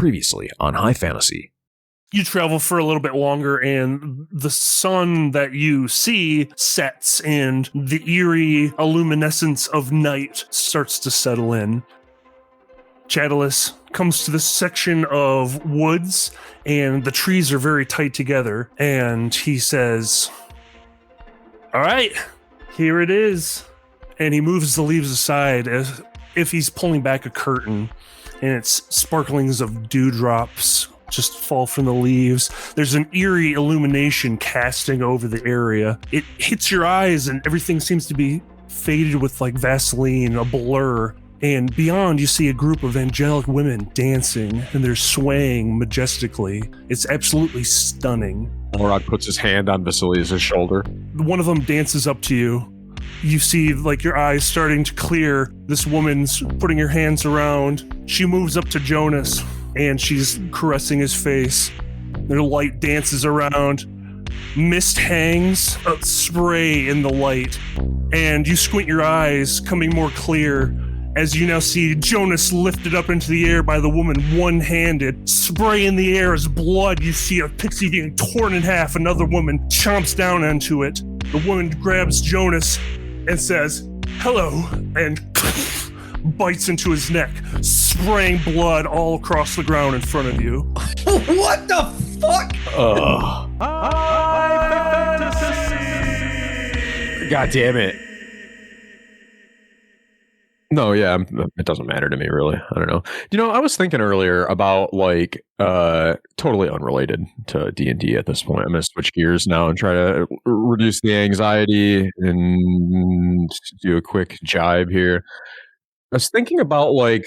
Previously on High Fantasy. You travel for a little bit longer, and the sun that you see sets, and the eerie illuminescence of night starts to settle in. Chadalus comes to this section of woods, and the trees are very tight together, and he says, "All right, here it is." And he moves the leaves aside as if he's pulling back a curtain, and it's sparklings of dewdrops just fall from the leaves. There's an eerie illumination casting over the area. It hits your eyes, and everything seems to be faded with like Vaseline, a blur. And beyond, you see a group of angelic women dancing, and they're swaying majestically. It's absolutely stunning. Morag puts his hand on Vasilius' shoulder. One of them dances up to you. You see, like, your eyes starting to clear. This woman's putting her hands around. She moves up to Jonas, and she's caressing his face. Their light dances around. Mist hangs, a spray in the light. And you squint your eyes, coming more clear, as you now see Jonas lifted up into the air by the woman, one-handed. Spray in the air as blood. You see a pixie being torn in half. Another woman chomps down onto it. The woman grabs Jonas and says, "Hello," and bites into his neck, spraying blood all across the ground in front of you. What the fuck? God damn it. No, yeah, it doesn't matter to me, really. I don't know. You know, I was thinking earlier about, like, totally unrelated to D&D at this point. I'm going to switch gears now and try to reduce the anxiety and do a quick jibe here. I was thinking about, like,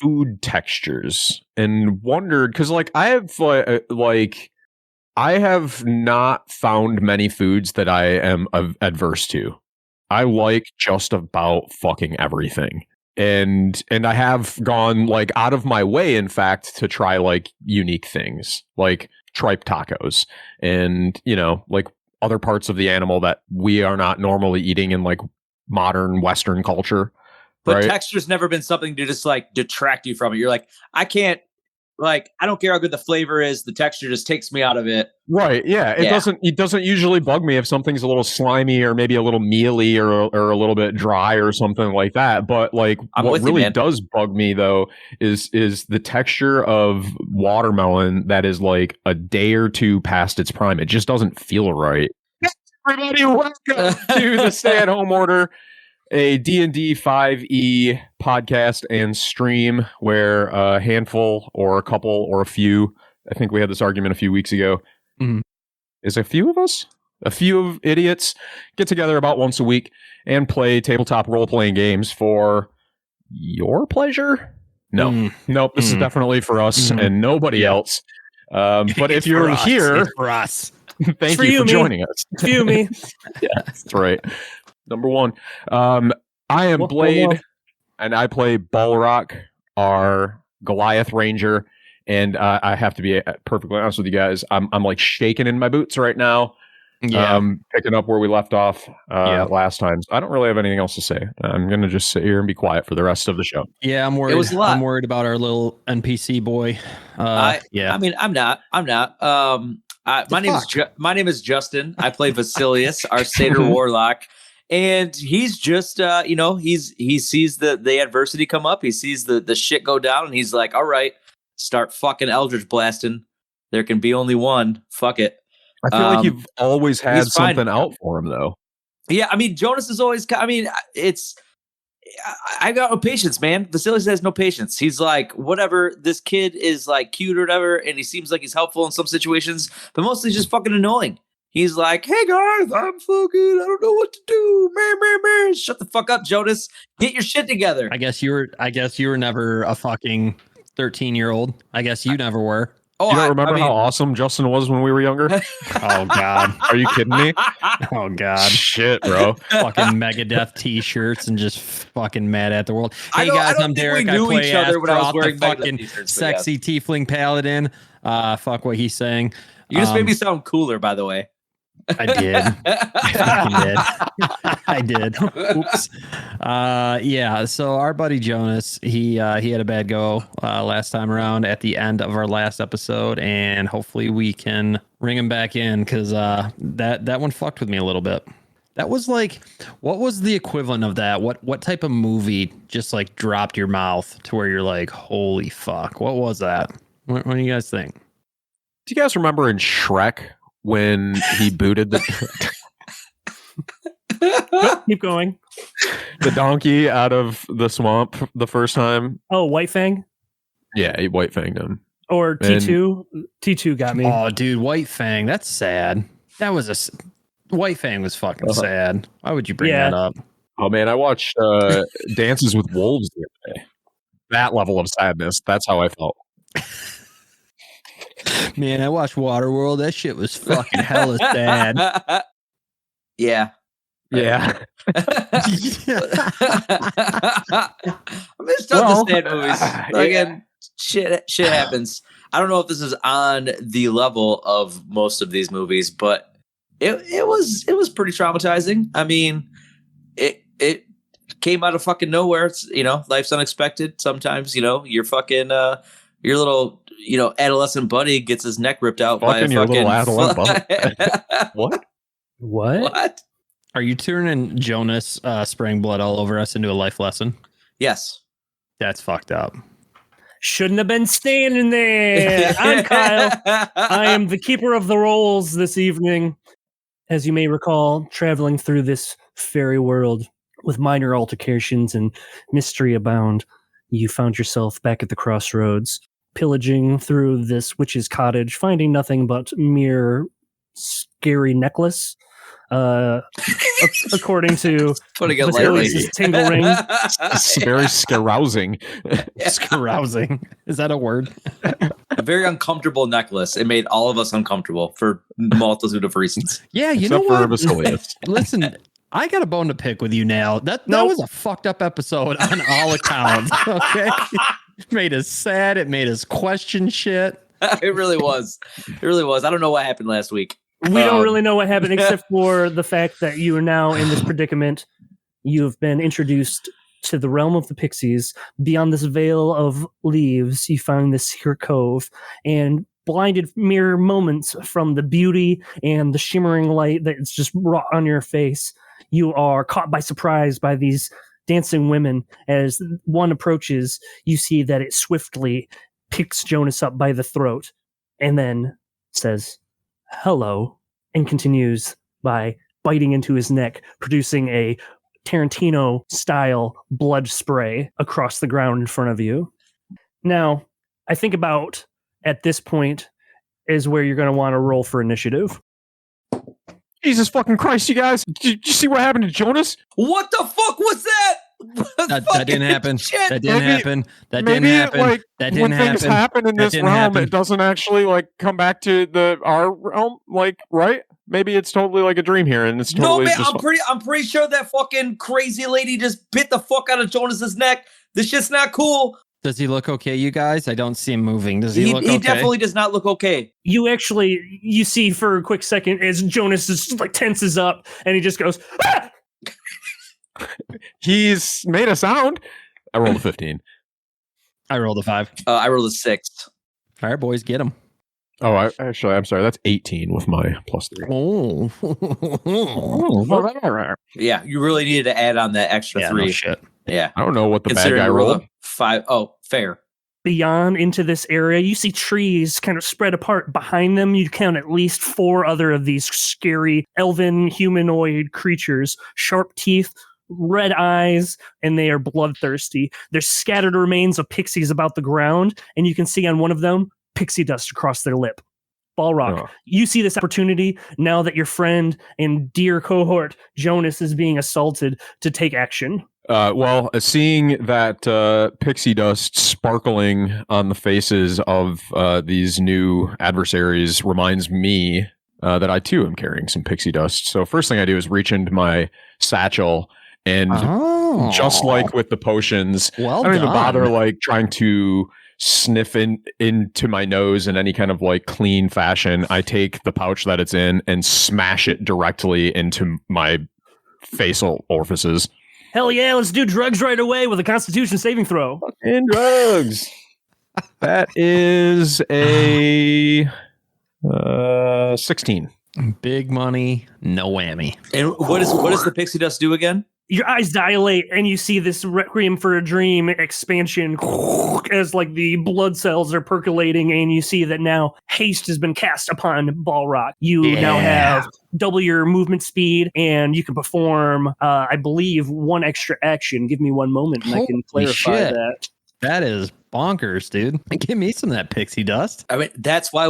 food textures and wondered, because, like, I have not found many foods that I am adverse to. I like just about fucking everything. And I have gone, like, out of my way, in fact, to try, like, unique things, like tripe tacos and, you know, like other parts of the animal that we are not normally eating in, like, modern Western culture. But right? texture's never been something to just, like, detract you from it. You're like, I can't, like, I don't care how good the flavor is. The texture just takes me out of it. Right. Yeah. It doesn't usually bug me if something's a little slimy or maybe a little mealy or a little bit dry or something like that. But, like, what really does bug me, though, is the texture of watermelon that is like a day or two past its prime. It just doesn't feel right. Everybody, welcome to the Stay at Home Order, a D&D 5e podcast and stream where a handful or a couple or a few, I think we had this argument a few weeks ago, is a few of idiots get together about once a week and play tabletop role-playing games for your pleasure? No. Nope, this is definitely for us and nobody else. But if you're here, it's for us. Thank you for joining us. Few me. Yeah, that's right. Number one, I am Blade, and I play Balrock, our Goliath Ranger, and I have to be perfectly honest with you guys. I'm like shaking in my boots right now. Yeah, picking up where we left off last time. So I don't really have anything else to say. I'm gonna just sit here and be quiet for the rest of the show. Yeah, I'm worried. It was a lot. I'm worried about our little NPC boy. I mean, I'm not. My name is Justin. I play Vasilius, our satyr warlock. And he's just, he sees the adversity come up. He sees the shit go down, and he's like, all right, start fucking Eldritch blasting. There can be only one. Fuck it. I feel like you've always had something out for him, though. Yeah, I mean, Jonas is always, I got no patience, man. Vasilius has no patience. He's like, whatever, this kid is like cute or whatever, and he seems like he's helpful in some situations, but mostly just fucking annoying. He's like, hey guys, I'm fucking, I don't know what to do. Meh. Shut the fuck up, Jonas. Get your shit together. I guess you were never a fucking 13-year-old. I guess you never were. Oh, you don't remember how awesome Justin was when we were younger? Oh God. Are you kidding me? Oh God. Shit, bro. Fucking Megadeth t-shirts and just fucking mad at the world. Hey guys, I'm Derek. I play the fucking sexy tiefling paladin. Fuck what he's saying. You just made me sound cooler, by the way. I did. I fucking did. I did. Oops. Yeah. So our buddy Jonas, he had a bad go last time around at the end of our last episode, and hopefully we can ring him back in because that one fucked with me a little bit. That was like, what was the equivalent of that? What type of movie just like dropped your mouth to where you're like, holy fuck? What was that? What do you guys think? Do you guys remember in Shrek when he booted Keep going. the donkey out of the swamp the first time? Oh, White Fang? Yeah, he white fanged him. Or T2? T2 got me. Oh, dude, White Fang. That's sad. That was White Fang was fucking sad. Why would you bring that up? Oh, man, I watched Dances with Wolves the other day. That level of sadness. That's how I felt. Man, I watched Waterworld. That shit was fucking hella sad. Yeah. Yeah. I miss the sad movies. Again, shit happens. I don't know if this is on the level of most of these movies, but it was pretty traumatizing. I mean, it came out of fucking nowhere. It's, life's unexpected. Sometimes, your fucking your little adolescent buddy gets his neck ripped out by a fucking little adolescent buddy. What? Are you turning Jonas spraying blood all over us into a life lesson? Yes. That's fucked up. Shouldn't have been standing there. I'm Kyle. I am the keeper of the rolls this evening. As you may recall, traveling through this fairy world with minor altercations and mystery abound, you found yourself back at the crossroads, pillaging through this witch's cottage, finding nothing but mere scary necklace. According to putting it lightly, tingle ring. It's very scarousing. Scarousing. Is that a word? A very uncomfortable necklace. It made all of us uncomfortable for multitude of reasons. Yeah, you Except know what? For Listen, I got a bone to pick with you now. That was a fucked up episode on all accounts. Okay, it made us sad. It made us question shit. It really was. It really was. I don't know what happened last week. We don't really know what happened except for the fact that you are now in this predicament. You've been introduced to the realm of the pixies. Beyond this veil of leaves, you find this secret cove, and blinded mere moments from the beauty and the shimmering light that's just wrought on your face, you are caught by surprise by these dancing women. As one approaches, you see that it swiftly picks Jonas up by the throat and then says, "Hello," and continues by biting into his neck, producing a Tarantino-style blood spray across the ground in front of you. Now, I think about at this point is where you're going to want to roll for initiative. Jesus fucking Christ, you guys. Did you see what happened to Jonas? What the fuck was that? That didn't happen. Shit. That didn't happen. That maybe, didn't happen. Like, that didn't when happen. things happen in this realm, happen. it doesn't actually like come back to our realm, like, right? Maybe it's totally like a dream here, and it's totally no, man. just I'm pretty sure that fucking crazy lady just bit the fuck out of Jonas's neck. This shit's not cool. Does he look okay, you guys? I don't see him moving. Does he look okay? He definitely does not look okay. You see for a quick second as Jonas just like tenses up and he just goes, "Ah!" He's made a sound. I rolled a 15. I rolled a 5. I rolled a 6. All right, boys, get him. Oh, I'm sorry. That's 18 with my +3. Oh. Yeah, you really needed to add on that extra 3. No shit. Yeah. I don't know what the bad Considering guy you rolled. 5. Oh, fair. Beyond into this area, you see trees kind of spread apart. Behind them, you count at least 4 other of these scary elven humanoid creatures, sharp teeth, red eyes, and they are bloodthirsty. There's scattered remains of pixies about the ground, and you can see on one of them pixie dust across their lip. Balrock, you see this opportunity now that your friend and dear cohort Jonas is being assaulted to take action. Seeing that pixie dust sparkling on the faces of these new adversaries reminds me that I too am carrying some pixie dust. So first thing I do is reach into my satchel and just like with the potions, I don't even bother like trying to sniff into my nose in any kind of like clean fashion, I take the pouch that it's in and smash it directly into my facial orifices. Hell yeah, let's do drugs right away with a Constitution saving throw. Fucking drugs. That is a 16. Big money, no whammy. And what does the pixie dust do again? Your eyes dilate and you see this Requiem for a Dream expansion as like the blood cells are percolating, and you see that now haste has been cast upon Balrock. You now have double your movement speed, and you can perform, I believe, one extra action. Give me one moment and I can clarify that. That is bonkers, dude. Give me some of that pixie dust. I mean, that's why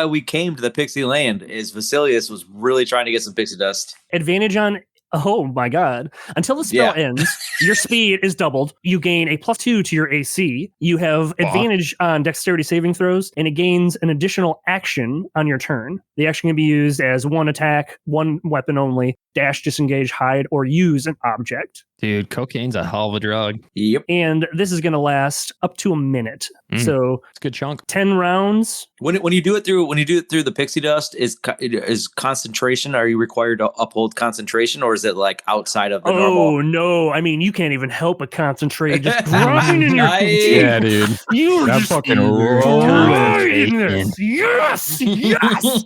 we came to the Pixie Land. Is Vasilius was really trying to get some pixie dust. Advantage on. Oh my god. Until the spell ends, your speed is doubled. You gain a +2 to your AC. You have advantage on dexterity saving throws, and it gains an additional action on your turn. The action can be used as one attack, one weapon only, dash, disengage, hide, or use an object. Dude, cocaine's a hell of a drug. Yep. And this is going to last up to a minute. So it's a good chunk. 10 rounds. When you do it through the pixie dust, is concentration? Are you required to uphold concentration, or is it like outside of the normal? Oh no! I mean, you can't even help but concentrate. Just grinding in your teeth. Yeah, dude. You that just fucking rolling. Yes, yes.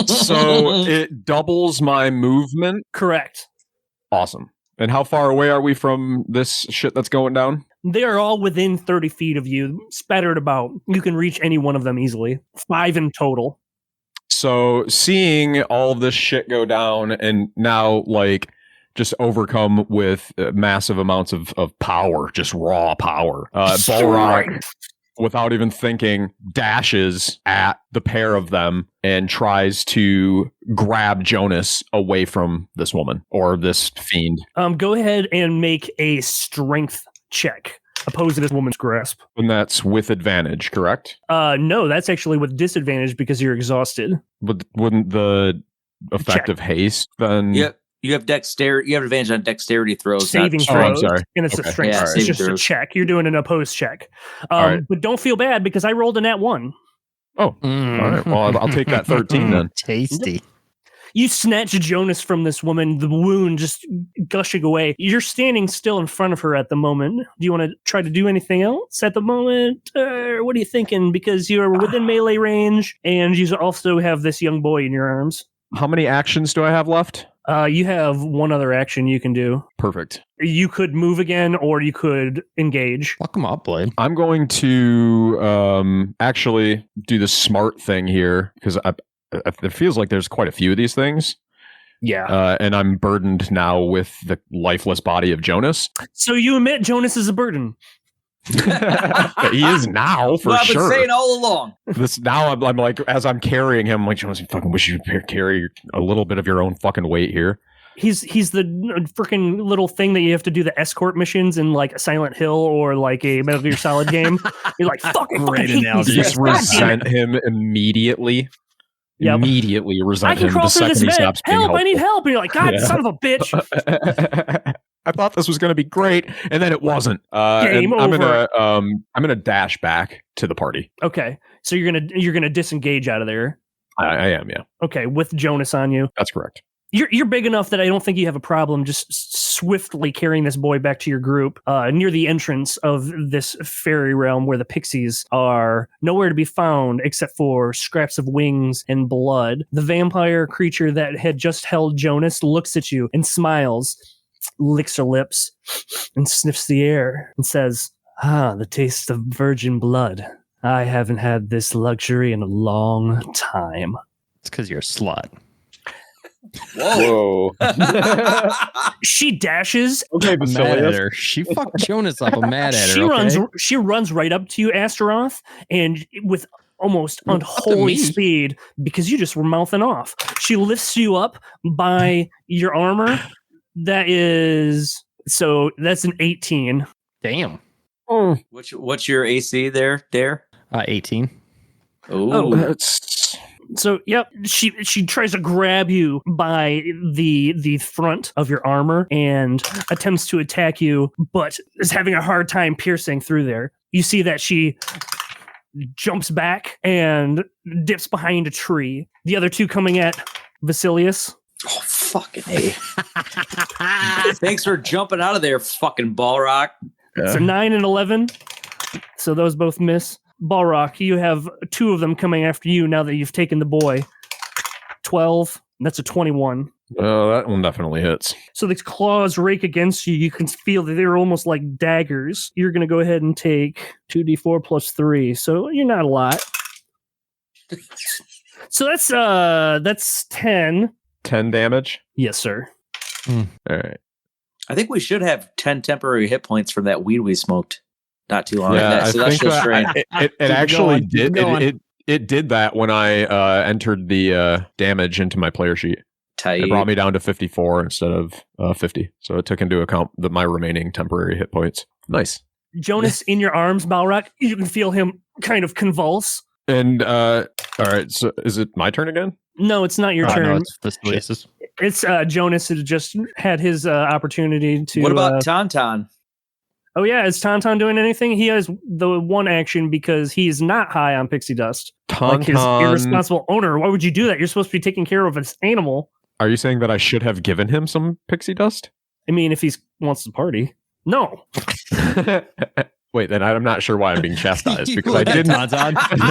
So it doubles my movement. Correct. Awesome. And how far away are we from this shit that's going down? They are all within 30 feet of you, spattered about. You can reach any one of them easily. 5 in total. So seeing all of this shit go down and now like just overcome with massive amounts of power, just raw power. Balrock, without even thinking, dashes at the pair of them and tries to grab Jonas away from this woman or this fiend. Go ahead and make a strength check. Opposed to this woman's grasp. And that's with advantage, correct? No, that's actually with disadvantage because you're exhausted. But wouldn't the effect of haste then? Yep. You have dexterity. You have advantage on dexterity throws. Saving throws. Oh, I'm sorry. And it's a strength. Yeah, it's just throws. a check. You're doing an opposed check. Right. But don't feel bad because I rolled a nat 1. Oh, all right. Well, I'll take that 13 then. Tasty. You snatch Jonas from this woman, the wound just gushing away. You're standing still in front of her at the moment. Do you want to try to do anything else at the moment? What are you thinking? Because you're within melee range, and you also have this young boy in your arms. How many actions do I have left? You have one other action you can do. Perfect. You could move again, or you could engage. Fuck him up, Blade. I'm going to actually do the smart thing here because it feels like there's quite a few of these things. Yeah. And I'm burdened now with the lifeless body of Jonas. So you admit Jonas is a burden. He is now, for I've sure. been saying all along. This now I'm like, as I'm carrying him, I'm like, Jonas, I fucking wish you could carry a little bit of your own fucking weight here. He's the freaking little thing that you have to do the escort missions in like a Silent Hill or like a Metal Gear Solid game. You're like, fucking You just resent him immediately. Yep. Immediately resent I can him crawl the through this second he vent. stops being Help! I helpful. need help. And you're like, God, son of a bitch. I thought this was going to be great, and then it wasn't. Game I'm over. gonna dash back to the party. Okay, so you're gonna disengage out of there. I am, yeah. Okay, with Jonas on you. That's correct. You're big enough that I don't think you have a problem just swiftly carrying this boy back to your group near the entrance of this fairy realm where the pixies are nowhere to be found except for scraps of wings and blood. The vampire creature that had just held Jonas looks at you and smiles, licks her lips, and sniffs the air and says, the taste of virgin blood. I haven't had this luxury in a long time. It's because you're a slut. Whoa. She dashes. Okay, I'm mad at her. She fucked Jonas up. I'm mad at her. She runs right up to you, Astaroth, and with almost unholy speed, because you just were mouthing off. She lifts you up by your armor. That's an 18. Damn. What's your AC there, Dare? 18. Oh, That's... So, yep, she tries to grab you by the front of your armor and attempts to attack you, but is having a hard time piercing through there. You see that she jumps back and dips behind a tree. The other two coming at Vasilius. Oh, fucking A. Thanks for jumping out of there, fucking Balrock. So 9 and 11. So those both miss. Balrock, you have two of them coming after you now that you've taken the boy. 12. That's a 21. That one definitely hits. So these claws rake against you. You can feel that they're almost like daggers. You're going to go ahead and take 2d4 plus 3. So you're not a lot. So that's 10. 10 damage? Yes, sir. All right. I think we should have 10 temporary hit points from that weed we smoked not too long ago. Yeah, That celestial strain. it actually did. It did that when I entered the damage into my player sheet. Tight. It brought me down to 54 instead of 50. So it took into account my remaining temporary hit points. Nice. Jonas, in your arms, Balrock, you can feel him kind of convulse. And all right, so is it my turn again? No, it's not your turn. No, it's Vasilius'. It's Jonas who just had his opportunity to. What about Tauntaun? Oh yeah, is Tauntaun doing anything? He has the one action because he's not high on pixie dust. Like his irresponsible owner. Why would you do that? You're supposed to be taking care of this animal. Are you saying that I should have given him some pixie dust? I mean, if he wants to party. No. Wait, then I'm not sure why I'm being chastised because I didn't.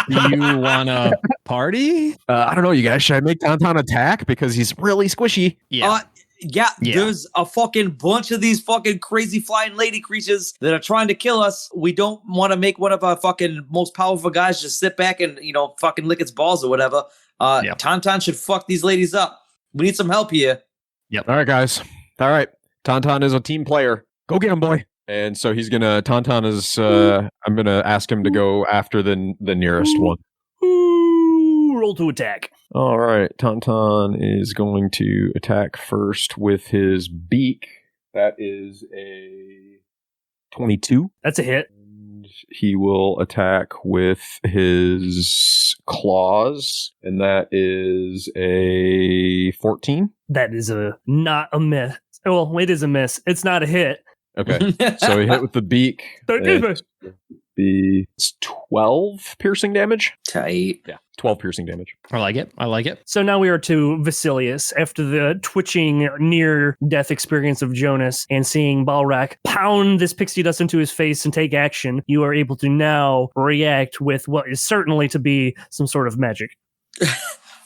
Do you want to party? I don't know, you guys. Should I make Tauntaun attack because he's really squishy? Yeah, there's a fucking bunch of these fucking crazy flying lady creatures that are trying to kill us. We don't want to make one of our fucking most powerful guys just sit back and, fucking lick its balls or whatever. Tauntaun should fuck these ladies up. We need some help here. Yep. All right, guys. All right. Tauntaun is a team player. Go get him, boy. And so he's gonna. Tauntaun is. I'm gonna ask him to go after the nearest one. Ooh, roll to attack. All right. Tauntaun is going to attack first with his beak. That is a 22. That's a hit. And he will attack with his claws, and that is a 14. That is not a miss. Well, it is a miss. It's not a hit. Okay, so he hit with the beak. It's 12 piercing damage. Tight. Yeah, 12 piercing damage. I like it. So now we are to Vasilius. After the twitching near-death experience of Jonas and seeing Balrak pound this pixie dust into his face and take action, you are able to now react with what is certainly to be some sort of magic.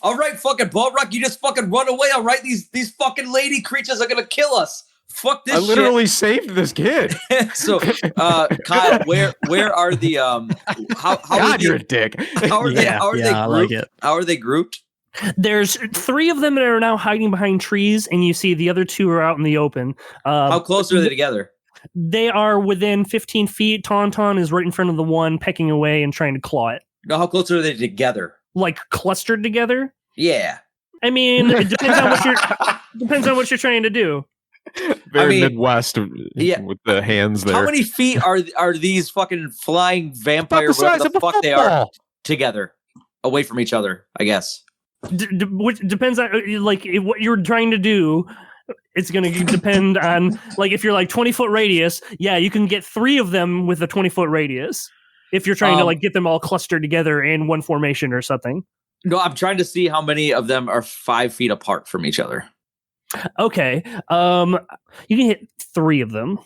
All right, fucking Balrak, you just fucking run away. All right, these fucking lady creatures are gonna kill us. Fuck this shit. I literally saved this kid. So, Kyle, where are the how God, you're a dick. How are they grouped? I like it. How are they grouped? There's 3 of them that are now hiding behind trees, and you see the other 2 are out in the open. How close are they together? They are within 15 feet. Tauntaun is right in front of the one, pecking away and trying to claw it. No, how close are they together? Like clustered together? Yeah. I mean, it depends on what you're trying to do. Very Midwest with the hands there. How many feet are these fucking flying vampires, whatever the fuck they are, together? Away from each other, I guess. Which depends on like what you're trying to do. It's going to depend on like if you're like 20-foot radius, yeah, you can get 3 of them with a 20-foot radius. If you're trying to like get them all clustered together in one formation or something. No, I'm trying to see how many of them are 5 feet apart from each other. Okay. You can hit 3 of them.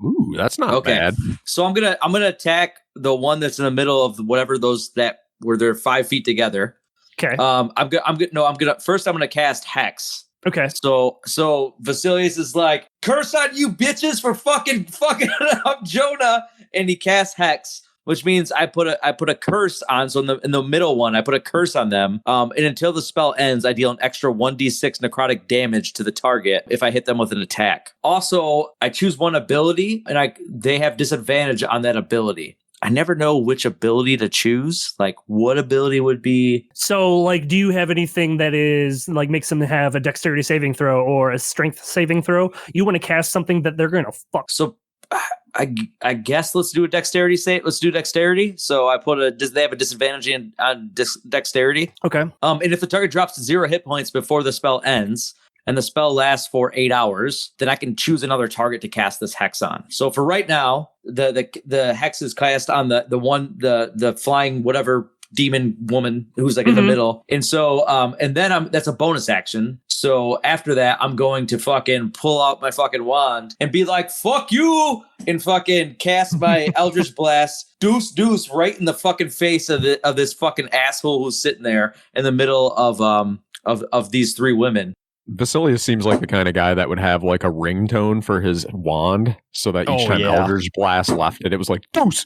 Ooh, that's not bad. So I'm gonna attack the one that's in the middle of whatever those that where they're 5 feet together. Okay. I'm gonna cast Hex. Okay. So Vasilius is like, curse on you bitches for fucking up Jonah, and he casts Hex, which means I put a curse on. So in the middle one, I put a curse on them. And until the spell ends, I deal an extra 1d6 necrotic damage to the target if I hit them with an attack. Also, I choose one ability, and they have disadvantage on that ability. I never know which ability to choose. Like, what ability would be? So, like, do you have anything that is like makes them have a dexterity saving throw or a strength saving throw? You want to cast something that they're going to fuck. So, I guess let's do a dexterity save. Let's do dexterity. So I they have a disadvantage on dexterity. Okay. And if the target drops to 0 hit points before the spell ends, and the spell lasts for 8 hours, then I can choose another target to cast this hex on. So for right now, the hex is cast on the flying whatever demon woman who's like in the middle. And so and then that's a bonus action. So after that, I'm going to fucking pull out my fucking wand and be like, fuck you, and fucking cast my Eldritch Blast, deuce right in the fucking face of this fucking asshole who's sitting there in the middle of these three women. Vasilius seems like the kind of guy that would have like a ringtone for his wand, so that each time Eldritch Blast left it was like deuce.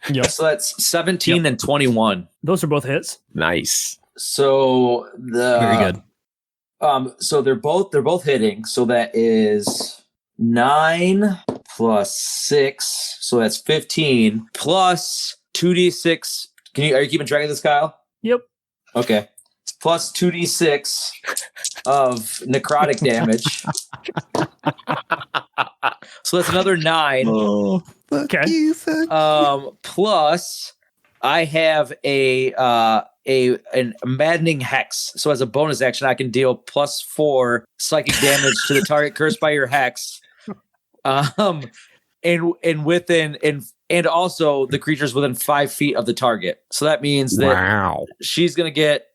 Yep. So that's 17 and 21. Those are both hits. Nice. So very good. So they're both hitting. So that is 9 plus 6. So that's 15 plus 2d6. Are you keeping track of this, Kyle? Yep. Okay. Plus 2d6 of necrotic damage. So that's another 9. Oh, okay. Plus I have a maddening hex. So as a bonus action, I can deal +4 psychic damage to the target cursed by your hex. And also the creature's within 5 feet of the target. So that means that she's gonna get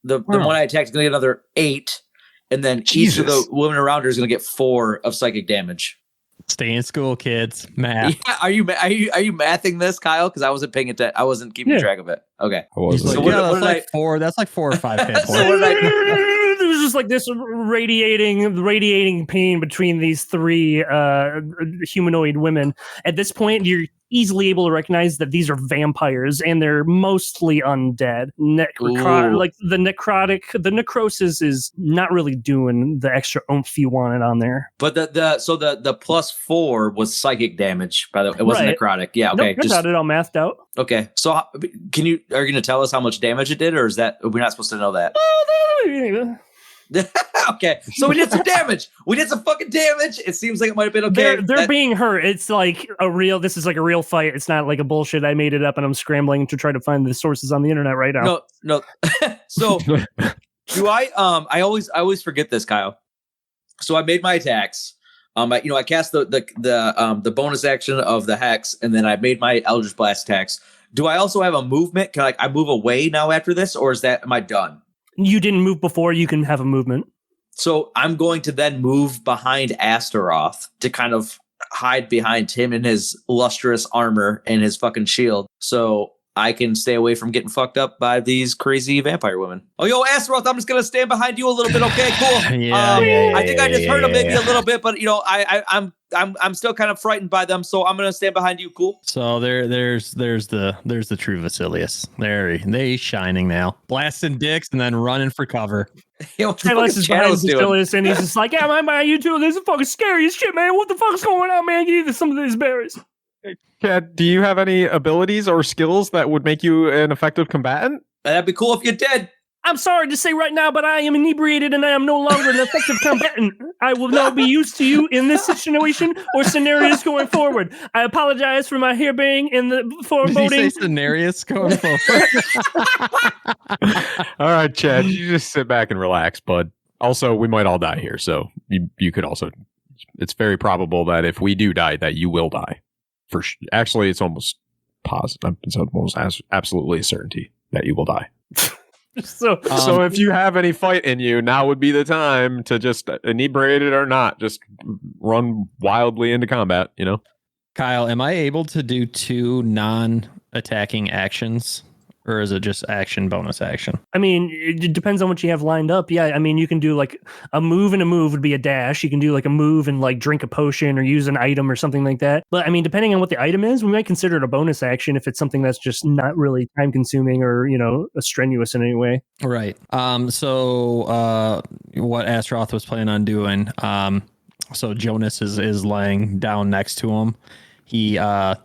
the one I attacked is gonna get another 8, and then each of the women around her is gonna get 4 of psychic damage. Stay in school, kids. Math. Yeah, are you mathing this, Kyle? Because I wasn't paying attention. I wasn't keeping track of it. Okay. So what did 4. That's like 4 or 5 hit points. So there's just like this radiating pain between these three humanoid women. At this point, you're easily able to recognize that these are vampires, and they're mostly undead. Like the necrosis is not really doing the extra oomph you wanted on there. But the +4 was psychic damage. By the way, it wasn't necrotic. Yeah. Okay. Nope, I got it all mathed out. Okay. So are you going to tell us how much damage it did, or is that we're not supposed to know that? Okay, so we did some damage. We did some fucking damage. It seems like it might have been okay. They're being hurt. It's like this is like a real fight. It's not like a bullshit. I made it up and I'm scrambling to try to find the sources on the internet right now. No. So do I always forget this, Kyle. So I made my attacks. I cast the bonus action of the hex, and then I made my Eldritch Blast attacks. Do I also have a movement? Can I move away now after this, or am I done? You didn't move before, you can have a movement. So I'm going to then move behind Astaroth to kind of hide behind him in his lustrous armor and his fucking shield. So I can stay away from getting fucked up by these crazy vampire women. Oh, yo, Astaroth, I'm just going to stand behind you a little bit. Okay, cool. I think I just hurt him maybe a little bit, but I'm still kind of frightened by them, so I'm going to stand behind you. Cool. So there's the true Vasilius. They shining now. Blasting dicks and then running for cover. Silas is behind Vasilius, and he's just like, yeah, man, you two, this is fucking scary as shit, man. What the fuck's going on, man? Give me some of these berries. Kat, do you have any abilities or skills that would make you an effective combatant? That'd be cool if you did. I'm sorry to say right now, but I am inebriated and I am no longer an effective combatant. I will not be used to you in this situation or scenarios going forward. I apologize for my hair being in the foreboding. Did he say scenarios going forward? All right, Chad, you just sit back and relax, bud. Also, we might all die here, so you could also. It's very probable that if we do die, that you will die. Actually, it's almost positive. It's almost absolutely a certainty that you will die. So if you have any fight in you, now would be the time to just inebriated or not, just run wildly into combat. Kyle, am I able to do 2 non-attacking actions? Or is it just action, bonus action? I mean, it depends on what you have lined up. Yeah, I mean, you can do like a move, and a move would be a dash. You can do like a move and like drink a potion or use an item or something like that. But I mean, depending on what the item is, we might consider it a bonus action if it's something that's just not really time consuming or, strenuous in any way. Right. So what Astaroth was planning on doing, so Jonas is laying down next to him. He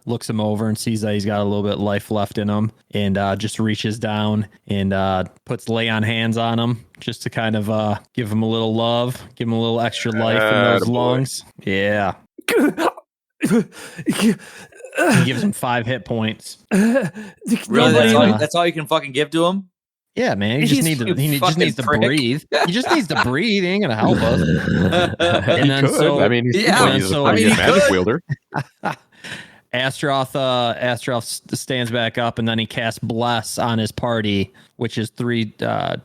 looks him over and sees that he's got a little bit of life left in him, and just reaches down and puts lay on hands on him just to kind of give him a little love, give him a little extra life in those lungs. Yeah. He gives him 5 hit points. Really? That's all you can fucking give to him? Yeah, man. He just needs to breathe. He just needs to breathe. He ain't gonna help us. And then he's a pretty good magic wielder. Astroth stands back up, and then he casts Bless on his party, which is 3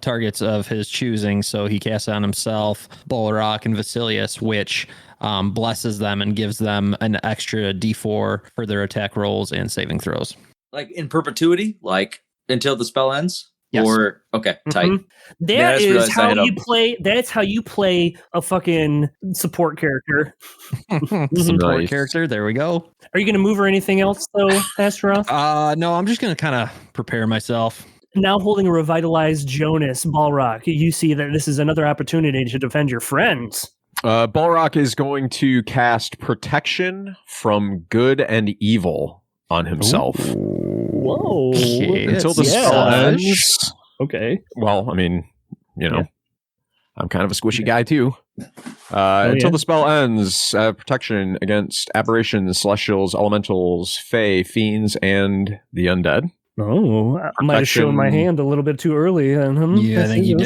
targets of his choosing. So he casts on himself, Bolrock, and Vasilius, which blesses them and gives them an extra D4 for their attack rolls and saving throws. Like in perpetuity, like until the spell ends. Yes. Or okay, tight. That is how you play. That's how you play a fucking support character. Support character. There we go. Are you going to move or anything else, though, Astaroth? No, I'm just going to kind of prepare myself. Now holding a revitalized Jonas, Balrock, you see that this is another opportunity to defend your friends. Balrock is going to cast Protection from Good and Evil on himself. Whoa. Okay, until the spell ends. Okay. Well, I mean, I'm kind of a squishy guy too. Until the spell ends, protection against aberrations, celestials, elementals, fae, fiends, and the undead. Oh, I might have shown my hand a little bit too early. Yeah, I think you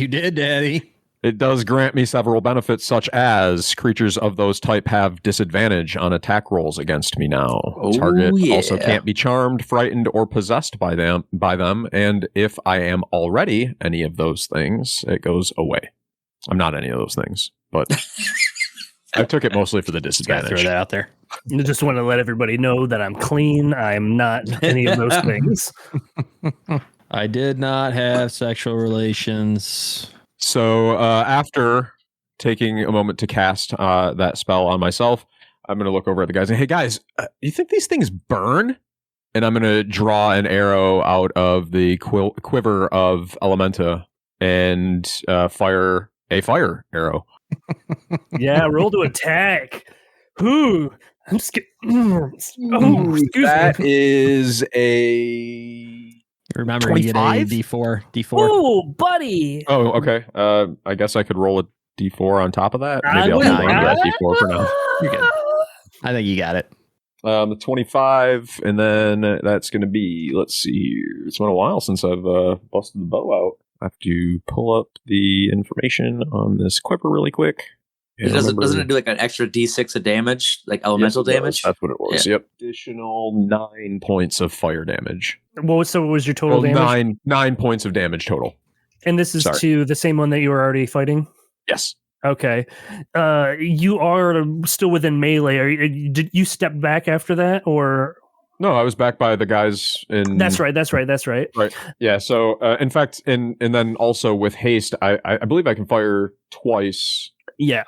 did, Daddy. It does grant me several benefits, such as creatures of those type have disadvantage on attack rolls against me now. Target also can't be charmed, frightened, or possessed by them. And if I am already any of those things, it goes away. I'm not any of those things, but I took it mostly for the disadvantage. Throw that out there. I just want to let everybody know that I'm clean. I'm not any of those things. I did not have sexual relations. So after taking a moment to cast that spell on myself, I'm going to look over at the guys and, hey guys, you think these things burn? And I'm going to draw an arrow out of the quiver of Elementa and fire a fire arrow. Yeah, roll to attack. Ooh, I'm scared. Oh, excuse that me. Is a... Remember, 25? you get a D4. Oh, buddy. Oh, okay. I guess I could roll a D4 on top of that. Maybe I'll will. roll that D4 for now. You're good. I think you got it. The 25, and then that's going to be, let's see here. It's been a while since I've busted the bow out. I have to pull up the information on this quiver really quick. Doesn't it do like an extra D6 of damage, like elemental damage? That's what it was. Yeah. Yep. Additional 9 points of fire damage. What was your total damage? 9 points of damage total. And this is to the same one that you were already fighting? Yes. Okay. You are still within melee. Did you step back after that, or? No, I was back by the guys in... That's right. Right. Yeah, so in fact, and then also with haste, I believe I can fire twice. Yeah.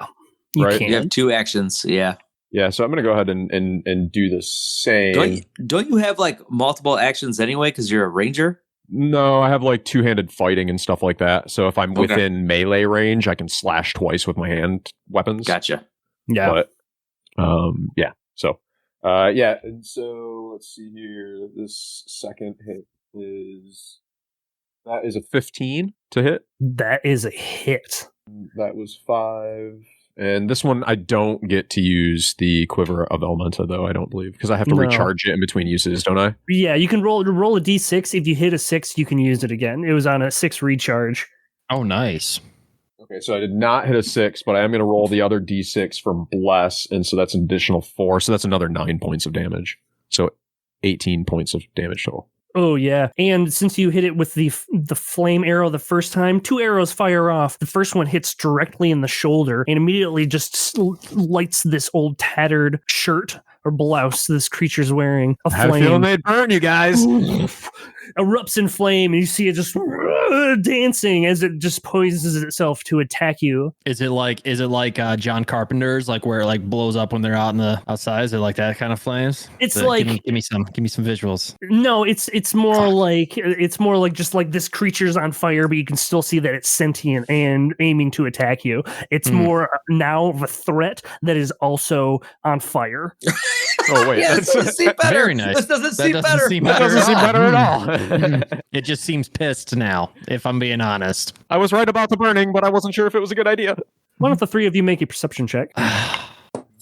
You You have 2 actions, yeah. Yeah, so I'm going to go ahead and do the same. Don't you have like multiple actions anyway because you're a ranger? No, I have like two-handed fighting and stuff like that. So if I'm within melee range, I can slash twice with my hand weapons. Gotcha. Yeah. But, yeah. So, and so let's see here. This second hit that is a 15 to hit. That is a hit. That was 5. And this one, I don't get to use the Quiver of Elementa, though, I don't believe, because I have to recharge it in between uses, don't I? Yeah, you can roll a d6. If you hit a 6, you can use it again. It was on a 6 recharge. Oh, nice. Okay, so I did not hit a 6, but I am going to roll the other d6 from Bless, and so that's an additional 4, so that's another 9 points of damage. So 18 points of damage total. Oh, yeah. And since you hit it with the flame arrow the first time, 2 arrows fire off. The first one hits directly in the shoulder and immediately just lights this old tattered shirt or blouse this creature's wearing. A flame. I have a feeling they'd burn you guys. Erupts in flame, and you see it just dancing as it just poises itself to attack you. Is it like John Carpenter's, like where it like blows up when they're out in the outside? Is it like that kind of flames? It's like give me some visuals. No, it's more like just like this creature's on fire, but you can still see that it's sentient and aiming to attack you. It's more now of a threat that is also on fire. Oh wait, this doesn't seem better. Very nice. This doesn't seem better. That doesn't seem better at all. It just seems pissed now, if I'm being honest. I was right about the burning, but I wasn't sure if it was a good idea. Why don't the 3 of you make a perception check?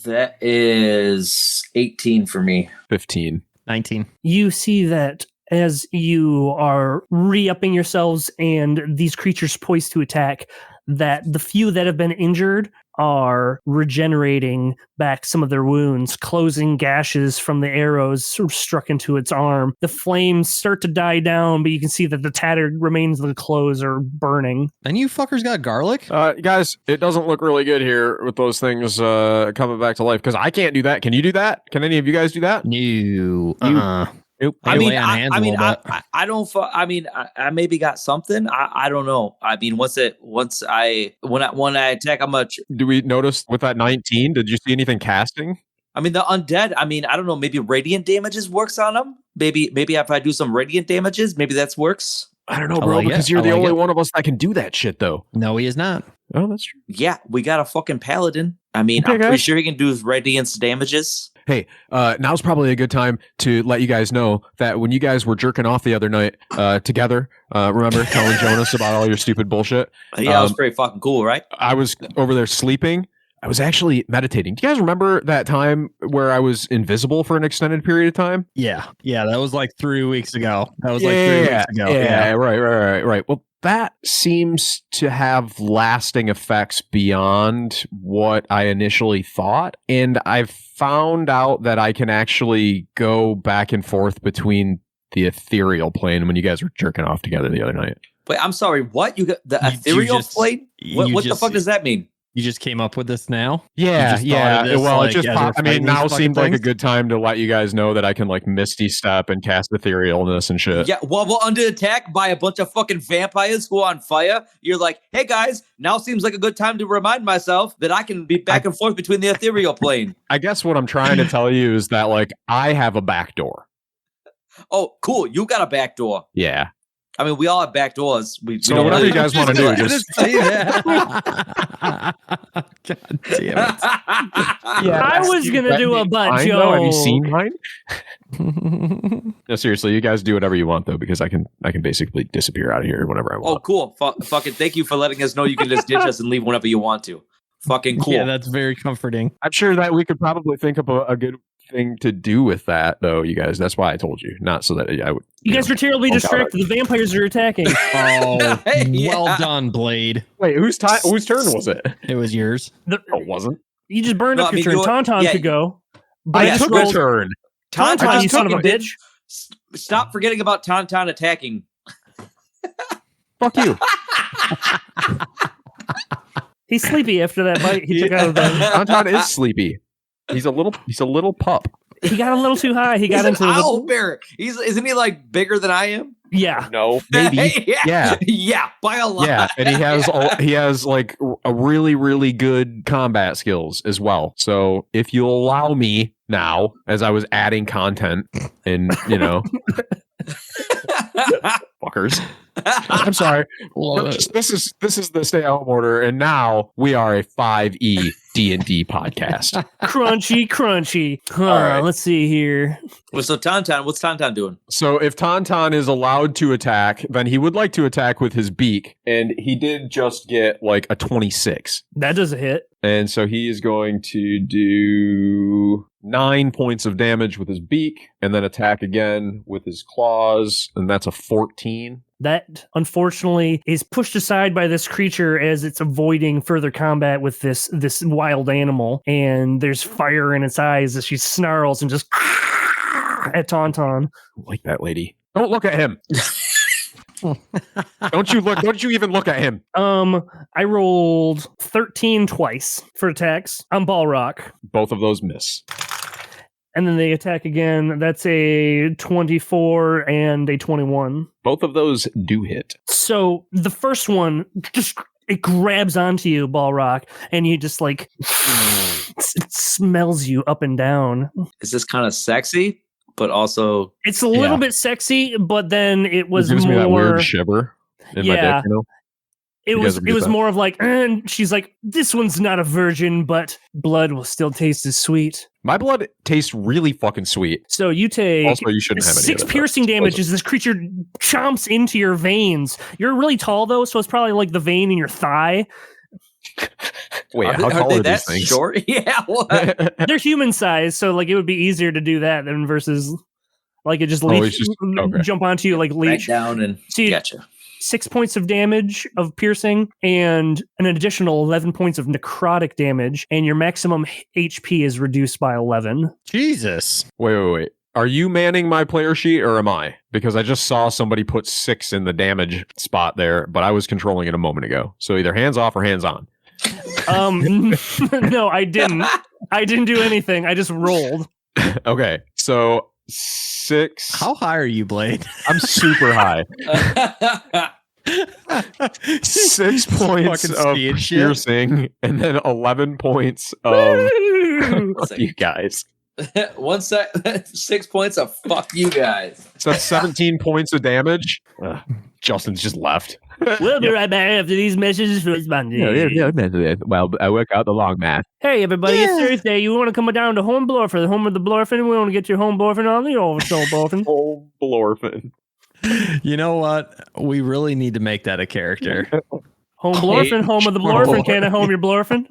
That is 18 for me. 15. 19. You see that as you are re-upping yourselves and these creatures poised to attack, that the few that have been injured are regenerating back some of their wounds, closing gashes from the arrows sort of struck into its arm. The flames start to die down, but you can see that the tattered remains of the clothes are burning. And you fuckers got garlic? Guys, it doesn't look really good here with those things coming back to life, because I can't do that. Can you do that? Can any of you guys do that? No. Nope. I maybe got something. I don't know. I mean, when I attack, I'm much. Do we notice with that 19? Did you see anything casting? I mean, the undead. I mean, I don't know. Maybe radiant damages works on them. Maybe if I do some radiant damages, maybe that works. I don't know, bro. Because you're the only one of us that can do that shit, though. No, he is not. Oh, that's true. Yeah, we got a fucking paladin. I mean, I'm pretty sure he can do radiant damages. Hey, now's probably a good time to let you guys know that when you guys were jerking off the other night together, remember telling Jonas about all your stupid bullshit? Yeah, that was pretty fucking cool, right? I was over there sleeping. I was actually meditating. Do you guys remember that time where I was invisible for an extended period of time? Yeah, that was like 3 weeks ago. Yeah, right. Well, that seems to have lasting effects beyond what I initially thought. And I've found out that I can actually go back and forth between the ethereal plane when you guys were jerking off together the other night. Wait, I'm sorry. What? You got the ethereal plane? What the fuck does that mean? You just came up with this now? Yeah. Well, it just popped. I mean, now seemed like a good time to let you guys know that I can like misty step and cast etherealness and shit. Yeah. Well, under attack by a bunch of fucking vampires who are on fire. You're like, hey guys, now seems like a good time to remind myself that I can be back and forth between the ethereal plane. I guess what I'm trying to tell you is that like I have a back door. Oh, cool. You got a back door. Yeah. I mean, we all have back doors. So whatever you guys want to do, just say that. God damn it! Yeah, I was gonna do a butt joke. Have you seen mine? No, seriously, you guys do whatever you want though, because I can basically disappear out of here whenever I want. Oh, cool! Fucking thank you for letting us know you can just ditch us and leave whenever you want to. Fucking cool. Yeah, that's very comforting. I'm sure that we could probably think of a good thing to do with that, though, you guys. That's why I told you, not so that I would. You guys are terribly distracted. The vampires are attacking. Oh, well done, Blade. Wait, whose turn was it? It was yours. It wasn't. You just burned up your turn. Tauntaun could go. But I took a turn. Tauntaun, you son of a bitch. Stop forgetting about Tauntaun attacking. Fuck you. He's sleepy after that bite he took out of the. Tauntaun is sleepy. He's a little pup. He got a little too high. He got into the owl bear. Isn't he like bigger than I am? Yeah. No, maybe. Yeah. Yeah, by a lot. Yeah, and he has like a really, really good combat skills as well. So if you allow me now, as I was adding content, and fuckers. I'm sorry. This is the stay at home order, and now we are a 5e D&D podcast. Crunchy. All right. Let's see here. Well, so Tauntaun, what's Tauntaun doing? So if Tauntaun is allowed to attack, then he would like to attack with his beak, and he did just get like a 26. That does a hit. And so he is going to do 9 points of damage with his beak, and then attack again with his claws, and that's a 14. That, unfortunately, is pushed aside by this creature as it's avoiding further combat with this wild animal. And there's fire in its eyes as she snarls and just at Tauntaun. Like that lady. Don't look at him. Don't you even look at him. I rolled 13 twice for attacks on Balrock. Both of those miss. And then they attack again. That's a 24 and a 21. Both of those do hit. So the first one just it grabs onto you, Balrock, and you just like it smells you up and down. Is this kind of sexy, but also it's a little bit sexy, but then it was gives more me that weird shiver in my dick, It was more of like, and she's like, this one's not a virgin, but blood will still taste as sweet. My blood tastes really fucking sweet. So you take also, you shouldn't have any 6 piercing damage as this creature chomps into your veins. You're really tall though, so it's probably like the vein in your thigh. Wait, how tall are these things? Short? Yeah, what? They're human size, so like it would be easier to do that than versus Like it just jump onto you like leech. Right down and gotcha. 6 points of damage of piercing and an additional 11 points of necrotic damage, and your maximum HP is reduced by 11. Jesus. Wait. Are you manning my player sheet or am I? Because I just saw somebody put 6 in the damage spot there, but I was controlling it a moment ago. So either hands off or hands on. No, I didn't. I didn't do anything. I just rolled. Okay, so 6. How high are you, Blade? I'm super high. 6 points of piercing and then 11 points of fuck you guys. 6 points of fuck you guys. So that's 17 points of damage. Justin's just left. We'll be right back after these messages for Monday. Yeah. Well, I work out the long math. Hey, everybody, it's Thursday. You want to come down to Home Blorfin, the home of the Blorfin? We want to get your Home Blorfin on the old soul Blorfin. Home Blorfin. You know what? We really need to make that a character. Home Blorfin, home of the Blorfin. Can I home your Blorfin?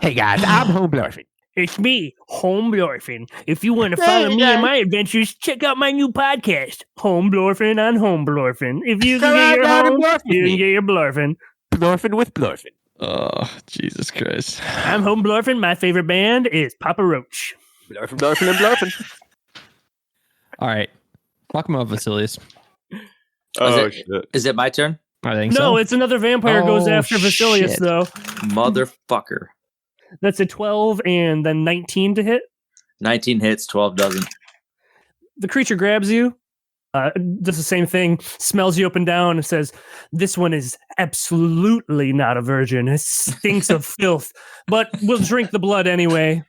Hey, guys, I'm Home Blorfin. It's me, Home Blorfin. If you want to follow me and my adventures, check out my new podcast, Home Blorfin on Home Blorfin. If you can get your home, you can get your Blorfin. Blorfin with Blorfin. Oh, Jesus Christ. I'm Home Blorfin. My favorite band is Papa Roach. Blorfin, and Blorfin. All right. Fuck him up, Vasilius. Shit. Is it my turn? I think so. No, it's another vampire goes after Vasilius, shit. though. Motherfucker. That's a 12 and then 19 to hit. 19 hits, 12 doesn't. The creature grabs you, does the same thing, smells you up and down, and says, "This one is absolutely not a virgin. It stinks of filth, but we'll drink the blood anyway."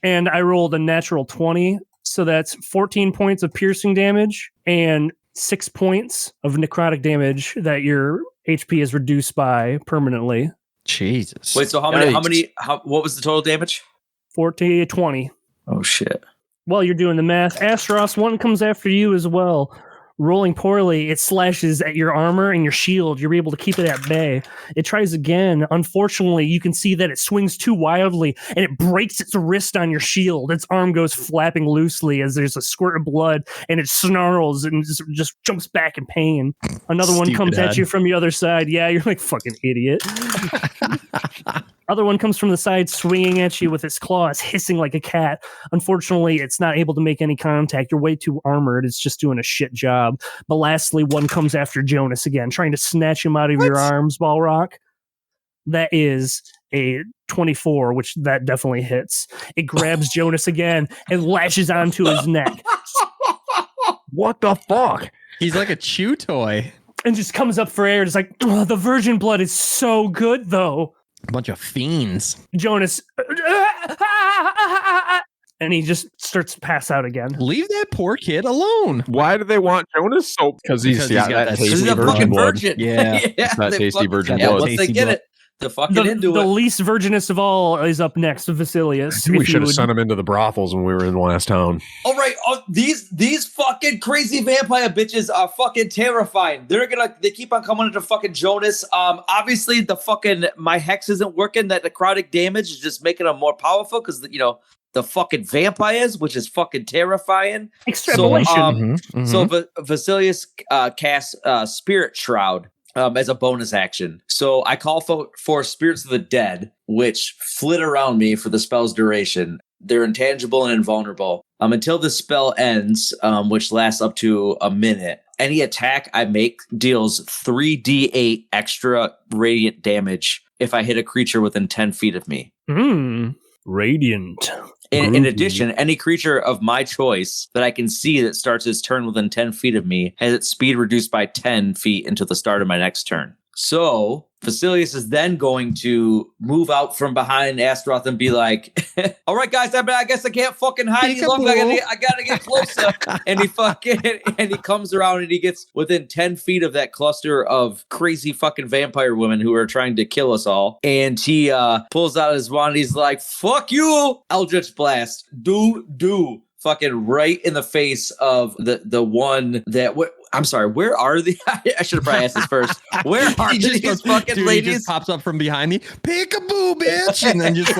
And I rolled a natural 20, so that's 14 points of piercing damage and 6 points of necrotic damage that your HP is reduced by permanently. Jesus. Wait, so what was the total damage? 20. Oh, shit. While you're doing the math, Astros, one comes after you as well. Rolling poorly, it slashes at your armor and your shield. You're able to keep it at bay. It tries again. Unfortunately, you can see that it swings too wildly and it breaks its wrist on your shield. Its arm goes flapping loosely as there's a squirt of blood and it snarls and just jumps back in pain. Another one comes at you from the other side. Yeah, you're like, fucking idiot. Other one comes from the side, swinging at you with its claws, hissing like a cat. Unfortunately, it's not able to make any contact. You're way too armored. It's just doing a shit job. But lastly, one comes after Jonas again, trying to snatch him out of your arms, Balrock. That is a 24, which that definitely hits. It grabs Jonas again and lashes onto his neck. What the fuck? He's like a chew toy. And just comes up for air. It's like, oh, the virgin blood is so good, though. A bunch of fiends. Jonas, and he just starts to pass out again. Leave that poor kid alone. Why do they want Jonas? So because he's got that tasty virgin blood. Yeah, that tasty virgin blood. Yeah, once they get it, they're fucking into it. The least virginest of all is up next, Vasilius. We should have sent him into the brothels when we were in the last town. All right, these fucking crazy vampire bitches are fucking terrifying. They keep on coming into fucking Jonas. Obviously my hex isn't working. That necrotic damage is just making them more powerful because the fucking vampires, which is fucking terrifying. Extrapolation. So Vasilius casts Spirit Shroud as a bonus action. So I call for Spirits of the Dead, which flit around me for the spell's duration. They're intangible and invulnerable. Until the spell ends, which lasts up to a minute, any attack I make deals 3d8 extra radiant damage if I hit a creature within 10 feet of me. Radiant. In addition, any creature of my choice that I can see that starts its turn within 10 feet of me has its speed reduced by 10 feet until the start of my next turn. So Vasilius is then going to move out from behind Astaroth and be like, all right, guys, I guess I can't fucking hide any longer. I gotta get closer. and he comes around and he gets within 10 feet of that cluster of crazy fucking vampire women who are trying to kill us all. And he pulls out his wand. He's like, fuck you, Eldritch Blast. Do. Fucking right in the face of the one that I'm sorry. Where are the? I should have probably asked this first. Where are these fucking ladies? He just pops up from behind me. Peekaboo, bitch, and then just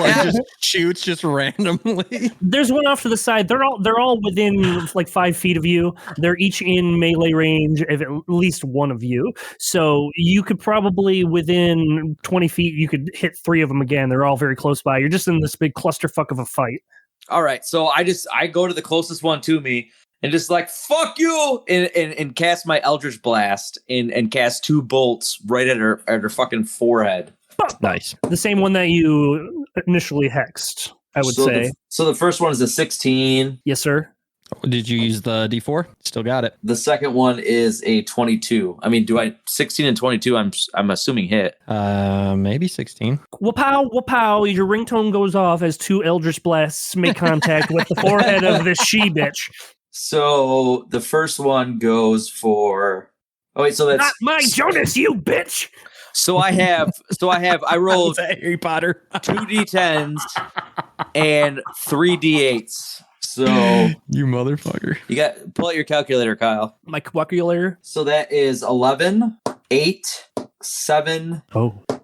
shoots just randomly. There's one off to the side. They're all within like 5 feet of you. They're each in melee range of at least one of you. So you could probably within 20 feet you could hit 3 of them again. They're all very close by. You're just in this big clusterfuck of a fight. All right, so I go to the closest one to me and just like fuck you and cast my Eldritch Blast and cast 2 bolts right at her fucking forehead. Nice. The same one that you initially hexed, I would say. So the first one is a 16. Yes, sir. Did you use the D4? Still got it. The second one is a 22. I mean, 16 and 22? I'm assuming hit. Maybe 16. Wapow, wapow. Your ringtone goes off as 2 Eldritch Blasts make contact with the forehead of this she-bitch. So the first one goes for. Oh wait, so that's not my Jonas, you bitch. So I rolled Harry Potter 2 D10s and 3 D8s. So you motherfucker. You got pull out your calculator, Kyle. My calculator. So that is 11, 8, 7,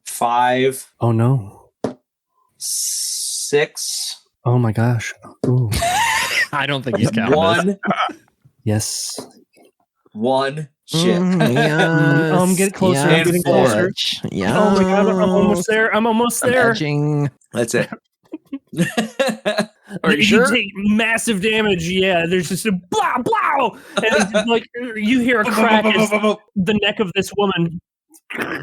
5. Oh no. 6. Oh my gosh. Ooh. I don't think he's counting. 1. Yes. 1. Shit. Get closer. I'm getting closer. Yeah. Oh my god, I'm almost there. I'm almost there. That's it. Are you sure? Take massive damage. Yeah, there's just a blah blah, and it's just like you hear a crack as the neck of this woman.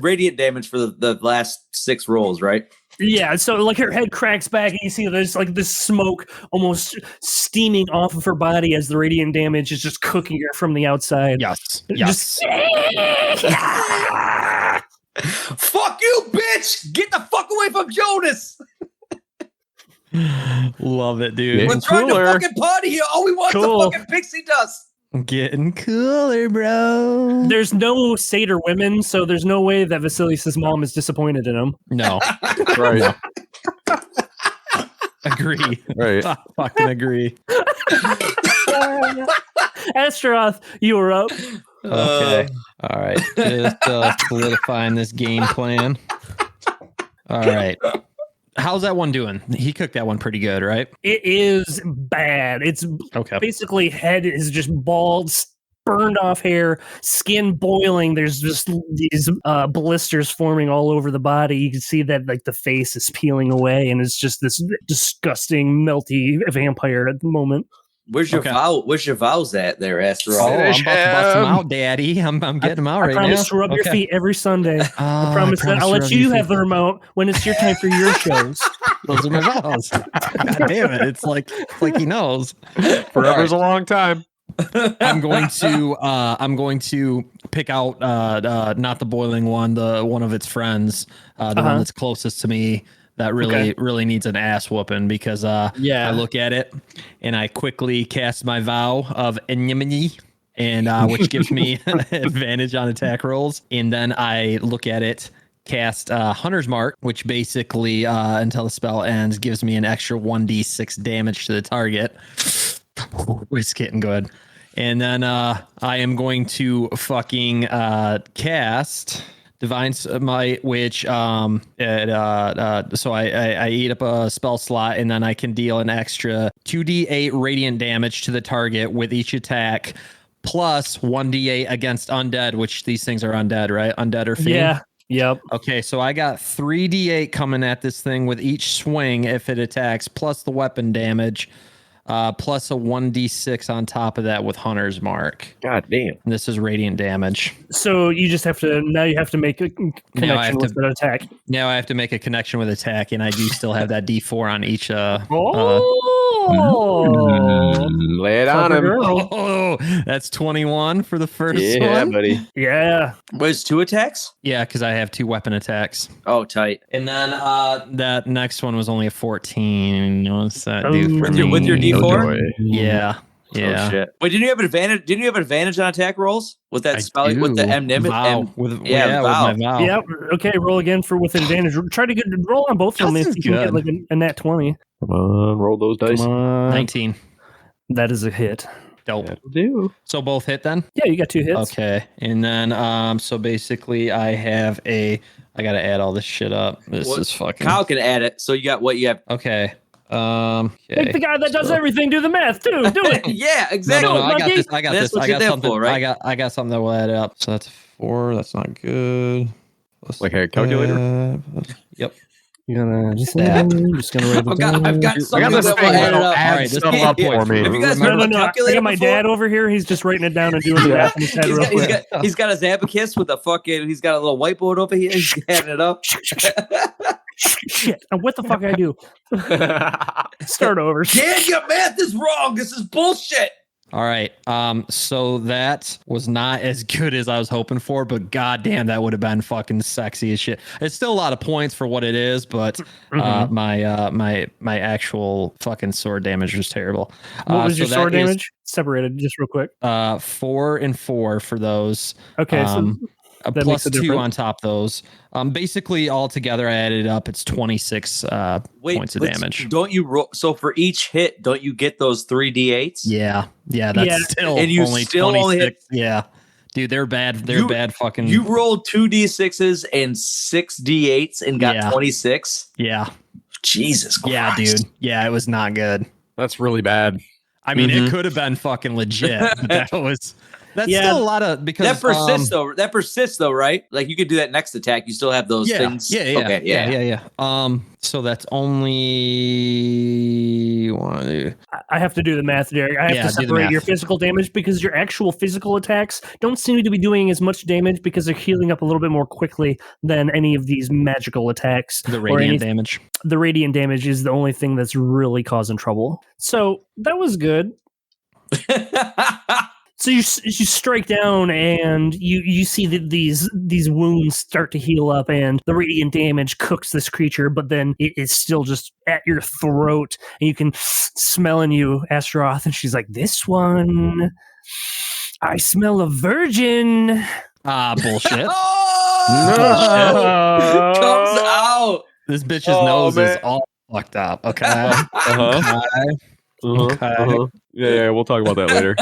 Radiant damage for the last 6 rolls, right? Yeah, so like her head cracks back, and you see there's like this smoke almost steaming off of her body as the radiant damage is just cooking her from the outside. Yes. Fuck you, bitch! Get the fuck away from Jonas! Love it, dude. We're trying to fucking party here. All we want is the fucking pixie dust. Getting cooler, bro. There's no satyr women, so there's no way that Vasilius' mom is disappointed in him. No. Right. Agree. Right. I fucking agree. Astaroth, you were up. Okay. All right. Just solidifying this game plan. All right. How's that one doing? He cooked that one pretty good, right? It is bad. It's basically head is just bald, burned off hair, skin boiling. There's just these blisters forming all over the body. You can see that like the face is peeling away, and it's just this disgusting, melty vampire at the moment. Where's your vows at there, Astro? Oh, I'm about to bust them out, Daddy. I'm getting them out right now. I promise to rub your feet every Sunday. I promise that I'll let you have the remote when it's your time for your shows. Those are my vows. God damn it! It's like he knows. Forever's a long time. I'm going to pick out not the boiling one, the one of its friends, the one that's closest to me. That really needs an ass whooping because I look at it and I quickly cast my vow of enmity, and which gives me advantage on attack rolls. And then I look at it, cast Hunter's Mark, which basically until the spell ends gives me an extra 1d6 damage to the target. It's getting good. And then I am going to fucking cast Divine Might, which so I eat up a spell slot, and then I can deal an extra 2d8 radiant damage to the target with each attack, plus 1d8 against undead, which these things are undead, right? Undead or fiend? Yeah. Yep. Okay, so I got 3d8 coming at this thing with each swing if it attacks, plus the weapon damage. Plus a 1d6 on top of that with Hunter's Mark. God damn. And this is radiant damage. So you just have to make a connection with that attack. Now I have to make a connection with attack, and I do still have that d4 on each. Lay it on him. Oh, that's 21 for the first one. Yeah, buddy. Yeah. Was 2 attacks? Yeah, because I have 2 weapon attacks. Oh, tight. And then that next one was only a 14. What's that do for me? With your D4? Yeah. Oh, shit. Wait, didn't you have advantage? Didn't you have advantage on attack rolls with that spell with the vow? With my vow. Yeah. Okay. Roll again with advantage. Try to roll on both of them if you can get like a nat 20. Come on, roll those dice. 19. That is a hit. Dope. That'll do. So both hit then? Yeah, you got 2 hits. Okay. And then so basically I gotta add all this shit up. This is fucking Kyle can add it. So you got what you have. okay. Make the guy that does everything do the math too. Do it. Yeah, exactly. No, I got this. I got That's this. what I you're got there something. for, right? I got something that will add it up. So that's 4. That's not good. Like a calculator? Yep. You're gonna just Stab. write it down. I've got I something got this that thing will add it that'll up. add Alright, this stuff is- up for me. Have you guys No, heard no, of a no. I calculator got my before? dad over here. He's just writing it down and doing the math in his head real quick. He's got his abacus with a fucking. He's got a little whiteboard over here. He's adding it up. Shit. And what the fuck I do? Start over. Dad, your math is wrong. This is bullshit. All right. So that was not as good as I was hoping for, but goddamn, that would have been fucking sexy as shit. It's still a lot of points for what it is, but my actual fucking sword damage was terrible. What was so your that sword is, damage? Separated, just real quick. 4 and 4 for those. Okay, so that Plus makes a 2 difference. on top of those. Basically, all together, I added it up. It's 26 points of damage. Don't you roll? So for each hit, don't you get those 3d8s? Yeah, that's Yeah. still And you only still only 26. Yeah, dude, they're bad. They're bad. Fucking. You rolled 2d6s and 6d8s and got 26. Yeah, Jesus Christ. yeah, dude. Yeah, it was not good. That's really bad. I mean, it could have been fucking legit. But that's still a lot of because That persists though. That persists though, right? Like you could do that next attack. You still have those things. Yeah. Okay, Yeah. So that's only one. I have to do the math, Derek. I have to separate your physical damage because your actual physical attacks don't seem to be doing as much damage because they're healing up a little bit more quickly than any of these magical attacks. The radiant damage. The radiant damage is the only thing that's really causing trouble. So that was good. So you strike down and you see that these wounds start to heal up and the radiant damage cooks this creature, but then it is still just at your throat and you can smell in you, Astaroth, and she's like, "This one, I smell a virgin." Bullshit. Oh, comes out. This bitch's nose is all fucked up. Okay. Yeah, we'll talk about that later.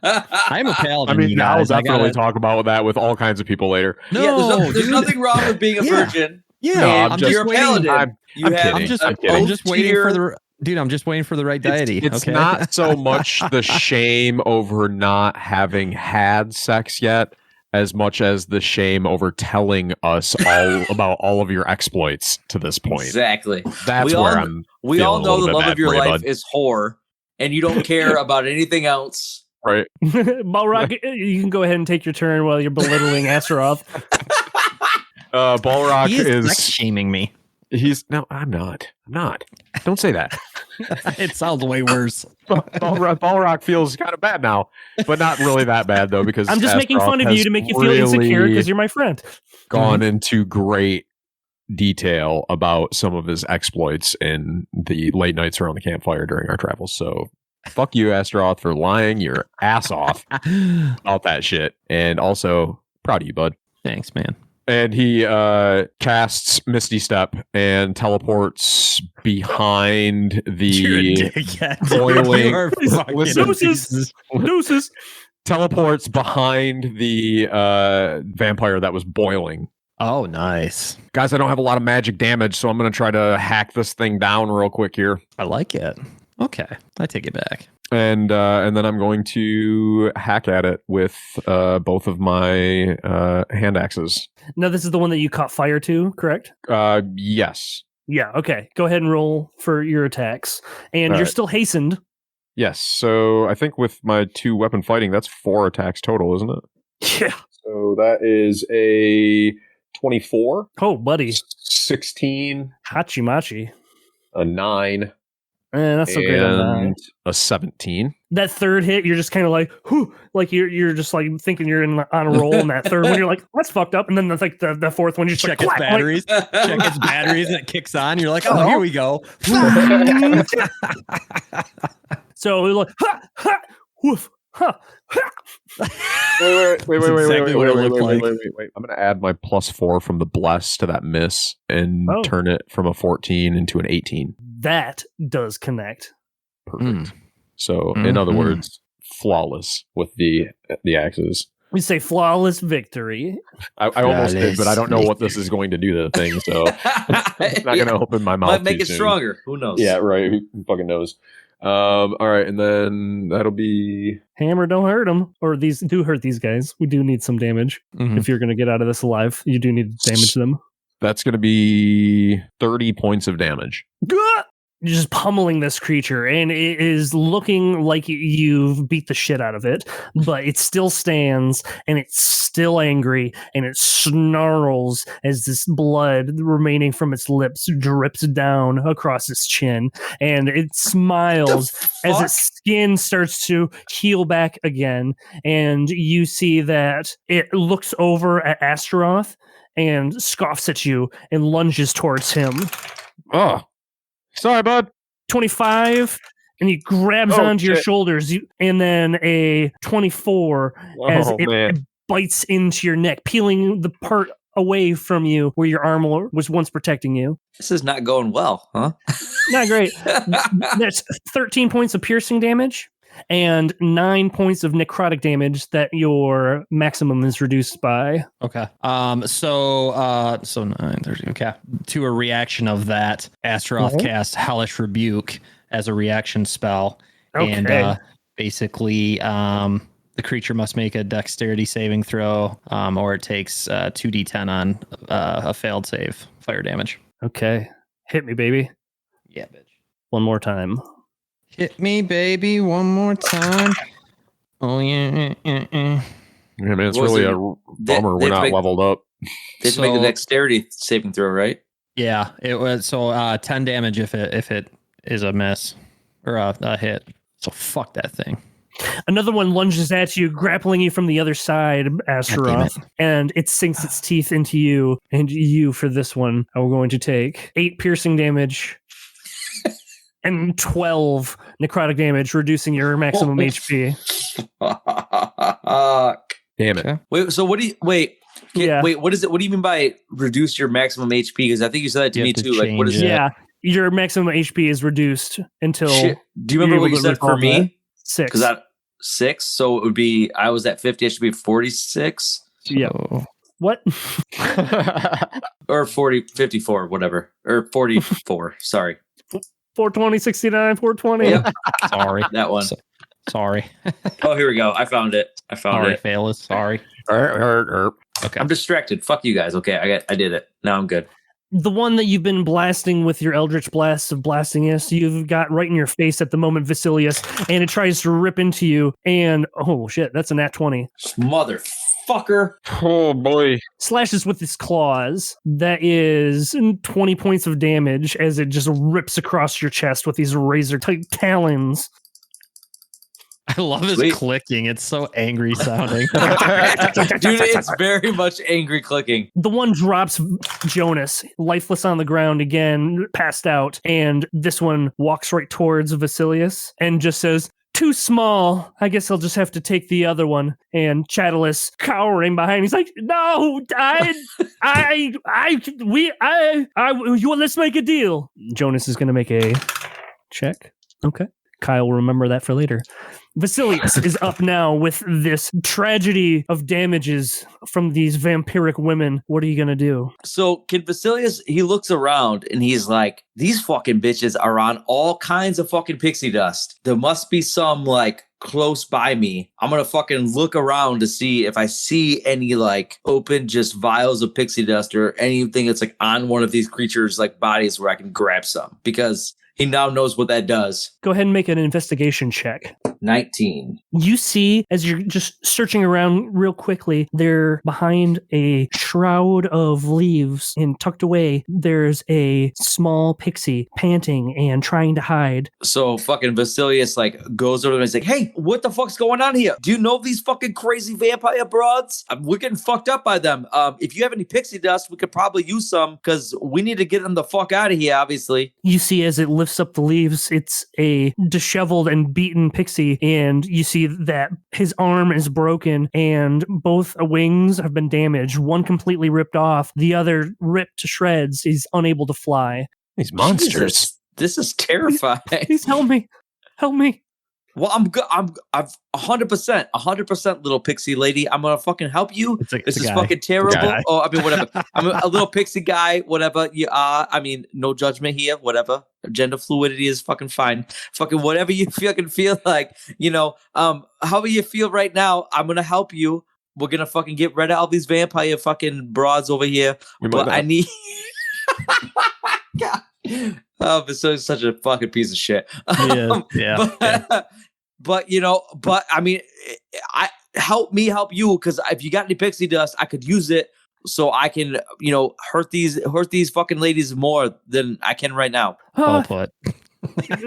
I'm a paladin. I mean, you I'll guys. definitely talk about that with all kinds of people later. No, there's nothing wrong with being a virgin. Yeah, No, I'm just- You're a paladin. I'm kidding. I'm just I'm kidding. waiting for the dude. I'm just waiting for the right deity. It's okay? not so much the shame over not having had sex yet, as much as the shame over telling us all about all of your exploits to this point. Exactly. That's where I'm. We all feeling a know little the bit love bad of your for you, life bud. is whore, and you don't care about anything else. Right. Balrog, you can go ahead and take your turn while you're belittling Astaroth. Balrog He is sex shaming me. No, I'm not. Don't say that. It sounds way worse. Balrog feels kind of bad now, but not really that bad though, because I'm just making Astaroth fun of has you to make you feel insecure because you're my friend. gone into great detail about some of his exploits in the late nights around the campfire during our travels. So fuck you, Astaroth, for lying your ass off about that shit. And also, proud of you, bud. Thanks, man. And he casts Misty Step and teleports behind the boiling. Deuces. Teleports behind the vampire that was boiling. Oh, nice. Guys, I don't have a lot of magic damage, so I'm going to try to hack this thing down real quick here. I like it. Okay, I take it back. And then I'm going to hack at it with both of my hand axes. Now, this is the one that you caught fire to, correct? Yes. Yeah, okay. Go ahead and roll for your attacks. And you're still hastened. Yes. So I think with my 2 weapon fighting, that's 4 attacks total, isn't it? Yeah. So that is a 24. Oh, buddy. 16. Hachimachi. A 9. That's so great on that. And a 17. That third hit, you're just kind of like, whew, like you're just like thinking you're on a roll. And that third one, you're like, that's fucked up. And then that's like the fourth one, you just Check like, its quack, batteries. Check its batteries, and it kicks on. You're like, oh, here we go. So we're like, ha, ha, woof, ha, ha. Wait. exactly what it looked like. Wait. I'm going to add my +4 from the bless to that miss and turn it from a 14 into an 18. That does connect. Perfect. So, in other words, flawless with the axes. We say flawless victory. I almost did, but I don't know what this is going to do to the thing, so I'm not going to open my mouth. Might make too it soon. stronger. Who knows? Yeah, right. Who fucking knows? All right, and then that'll be Hammer, don't hurt them. Or these do hurt these guys. We do need some damage. If you're going to get out of this alive, you do need to damage them. that's going to be 30 points of damage. Gah! You're just pummeling this creature, and it is looking like you've beat the shit out of it, but it still stands, and it's still angry, and it snarls as this blood remaining from its lips drips down across its chin, and it smiles as its skin starts to heal back again, and you see that it looks over at Astaroth and scoffs at you and lunges towards him. Oh. Sorry, bud. 25, and he grabs onto your shoulders, and then a 24 as it bites into your neck, peeling the part away from you where your armor was once protecting you. This is not going well, huh? Not great. That's 13 points of piercing damage and 9 points of necrotic damage that your maximum is reduced by. Okay. So 9, 30. Okay. To a reaction of that, Astaroth cast Hellish Rebuke as a reaction spell. Okay. And basically, the creature must make a dexterity saving throw, or it takes 2d10 on a failed save, fire damage. Okay. Hit me, baby. Yeah, bitch. One more time. Hit me, baby, one more time. Oh, yeah. Yeah, man, it's really a bummer we're not leveled up. They have to make the dexterity saving throw, right? Yeah, it was 10 damage if it is a miss or a hit. So fuck that thing. Another one lunges at you, grappling you from the other side, Astaroth, and it sinks its teeth into you. And you, for this one, are going to take 8 piercing damage and 12 necrotic damage, reducing your maximum HP. Damn it. Okay. Wait, so what do you wait? Yeah. Wait, what is it? What do you mean by reduce your maximum HP? Because I think you said that to You me have to too. Like, what is change it? Yeah, your maximum HP is reduced until. Shit. Do you remember what you said for me? 6. Because that 6, so it would be. I was at 50. It should be 46. Yeah. What? Or 40, 54, whatever, or 44. Sorry. 420, 69, 420. Yep. Sorry. That one. Sorry. Oh, here we go. I found it. Sorry, Phaelus. Sorry. Okay. I'm distracted. Fuck you guys. Okay, I did it. Now I'm good. The one that you've been blasting with your Eldritch Blast of blasting us, you've got right in your face at the moment, Vasilius, and it tries to rip into you, and oh shit, that's a nat 20. Motherfucker. Oh boy. Slashes with its claws. That is 20 points of damage as it just rips across your chest with these razor-tight talons. I love his clicking. It's so angry sounding. Dude, it's very much angry clicking. The one drops Jonas, lifeless on the ground again, passed out, and this one walks right towards Vasilius and just says, "Too small. I guess I'll just have to take the other one." And Chatulus cowering behind, he's like, "No, let's make a deal." Jonas is going to make a check. Okay. Kyle will remember that for later. Vasilius is up now with this tragedy of damages from these vampiric women. What are you going to do? So can Vasilius, he looks around and he's like, these fucking bitches are on all kinds of fucking pixie dust. There must be some like close by me. I'm going to fucking look around to see if I see any like open just vials of pixie dust or anything that's like on one of these creatures like bodies where I can grab some, because he now knows what that does. Go ahead and make an investigation check. 19. You see, as you're just searching around real quickly, they're behind a shroud of leaves, and tucked away, there's a small pixie panting and trying to hide. So fucking Vasilius like goes over and he's like, "Hey, what the fuck's going on here? Do you know these fucking crazy vampire broads? We're getting fucked up by them. If you have any pixie dust, we could probably use some because we need to get them the fuck out of here, obviously." You see, as it lifts up the leaves, it's a disheveled and beaten pixie, and you see that his arm is broken and both wings have been damaged. One completely ripped off, the other ripped to shreds. He's unable to fly. These monsters. This is terrifying. Please help me. Help me. Well, I'm good. I'm 100%, little pixie lady. I'm gonna fucking help you. This is fucking terrible. Oh, I mean, whatever. I'm a little pixie guy. Whatever you are. I mean, no judgment here. Whatever. Gender fluidity is fucking fine. Fucking whatever you fucking feel like. However you feel right now. I'm gonna help you. We're gonna fucking get rid of all these vampire fucking broads over here. But I need. God. Oh, but so such a fucking piece of shit. But I mean, help me help you, because if you got any pixie dust, I could use it so I can, hurt these fucking ladies more than I can right now. Well put.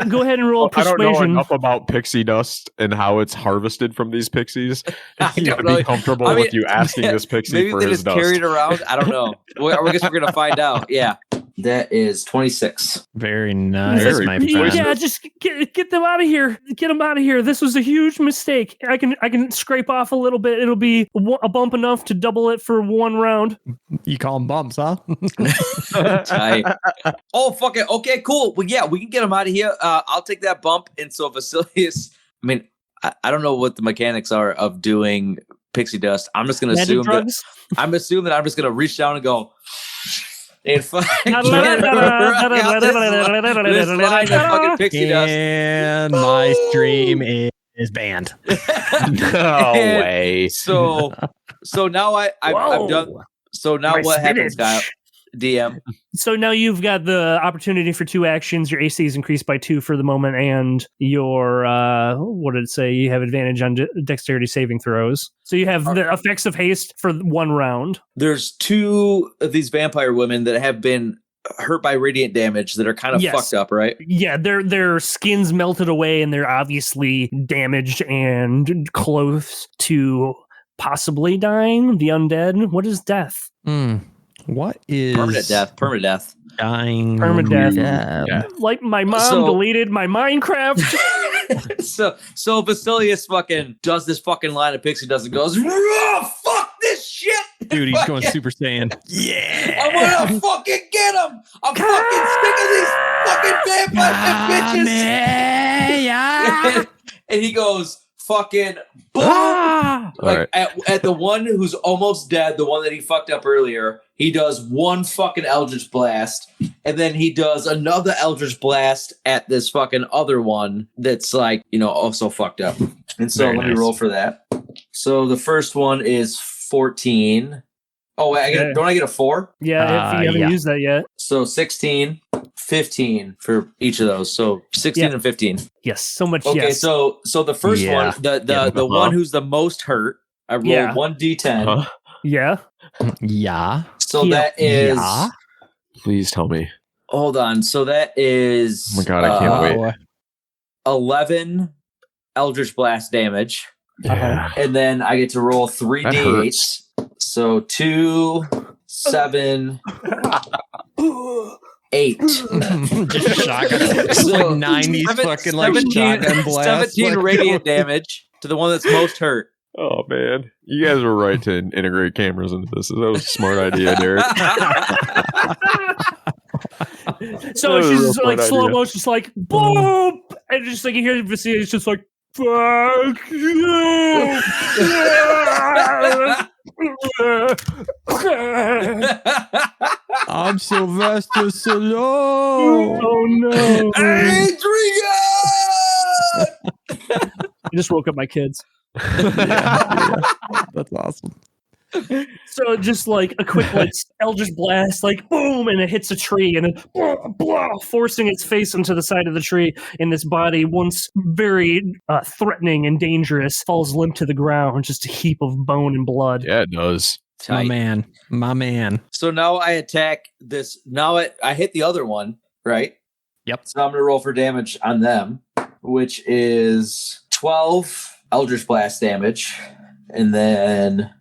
Go ahead and roll persuasion. I don't know enough about pixie dust and how it's harvested from these pixies to be comfortable with you asking this pixie for his dust. Maybe they just carry it around. I don't know. I guess we're gonna find out. Yeah. That is 26. Very nice, my friend. Yeah, just get them out of here. Get them out of here. This was a huge mistake. I can scrape off a little bit. It'll be a bump enough to double it for one round. You call them bumps, huh? Tight. Oh, fuck it. Okay, cool. Well, yeah, we can get them out of here. I'll take that bump. And so Vasilius, I mean, I don't know what the mechanics are of doing pixie dust. I'm just going to assume that I'm just going to reach down and go... And fucking pixie dust. And my stream is banned. No way. So now I've done. So now what happens, Kyle? DM. So now you've got the opportunity for 2 actions. Your AC is increased by 2 for the moment, and your what did it say? You have advantage on dexterity saving throws. So you have the effects of haste for 1 round. There's 2 of these vampire women that have been hurt by radiant damage that are kind of fucked up, right? Yeah, their skin's melted away, and they're obviously damaged and close to possibly dying. The undead. What is death? What is permanent death? Dying. Permadeath. Yeah. Like my mom deleted my Minecraft. so Vasilius fucking does this fucking line of pixie dust and goes, fuck this shit. Dude, he's going Super Saiyan. Yeah. I'm gonna fucking get him. I'm fucking sick of these fucking vampire bitches. Yeah. And he goes, fucking boom. Like at the one who's almost dead, the one that he fucked up earlier, he does 1 fucking Eldritch Blast, and then he does another Eldritch Blast at this fucking other one that's like, also fucked up. And so let me roll for that. So the first one is 14. Oh, wait, don't I get a 4? Yeah, if you haven't used that yet. So 16, 15 for each of those. So 16 and 15. Yes, so much. Okay, yes. so the first one, the one who's the most hurt, I rolled 1d10. Yeah. Yeah. So that is. Yeah. Please tell me. Hold on. So that is. Oh my god, I can't wait. 11 Eldritch Blast damage. Yeah. And then I get to roll 3d8s. So 2, 7, 8. Just shotgun. It's like 90s fucking like shotgun blast. 17 radiant damage to the one that's most hurt. Oh man, you guys were right to integrate cameras into this. That was a smart idea, Derek. So it's just like slow motion, just like boom, and just like you hear Vasily, it's just like fuck you. I'm Sylvester Stallone. Oh no, Adrian! I just woke up my kids. Yeah. That's awesome. So just like a quick like Eldritch Blast, like boom, and it hits a tree, and it forcing its face into the side of the tree, and this body, once very threatening and dangerous, falls limp to the ground, just a heap of bone and blood. Yeah, it does. My man. So now I attack this. Now I hit the other one, right? Yep. So I'm gonna roll for damage on them, which is 12 Eldritch Blast damage, and then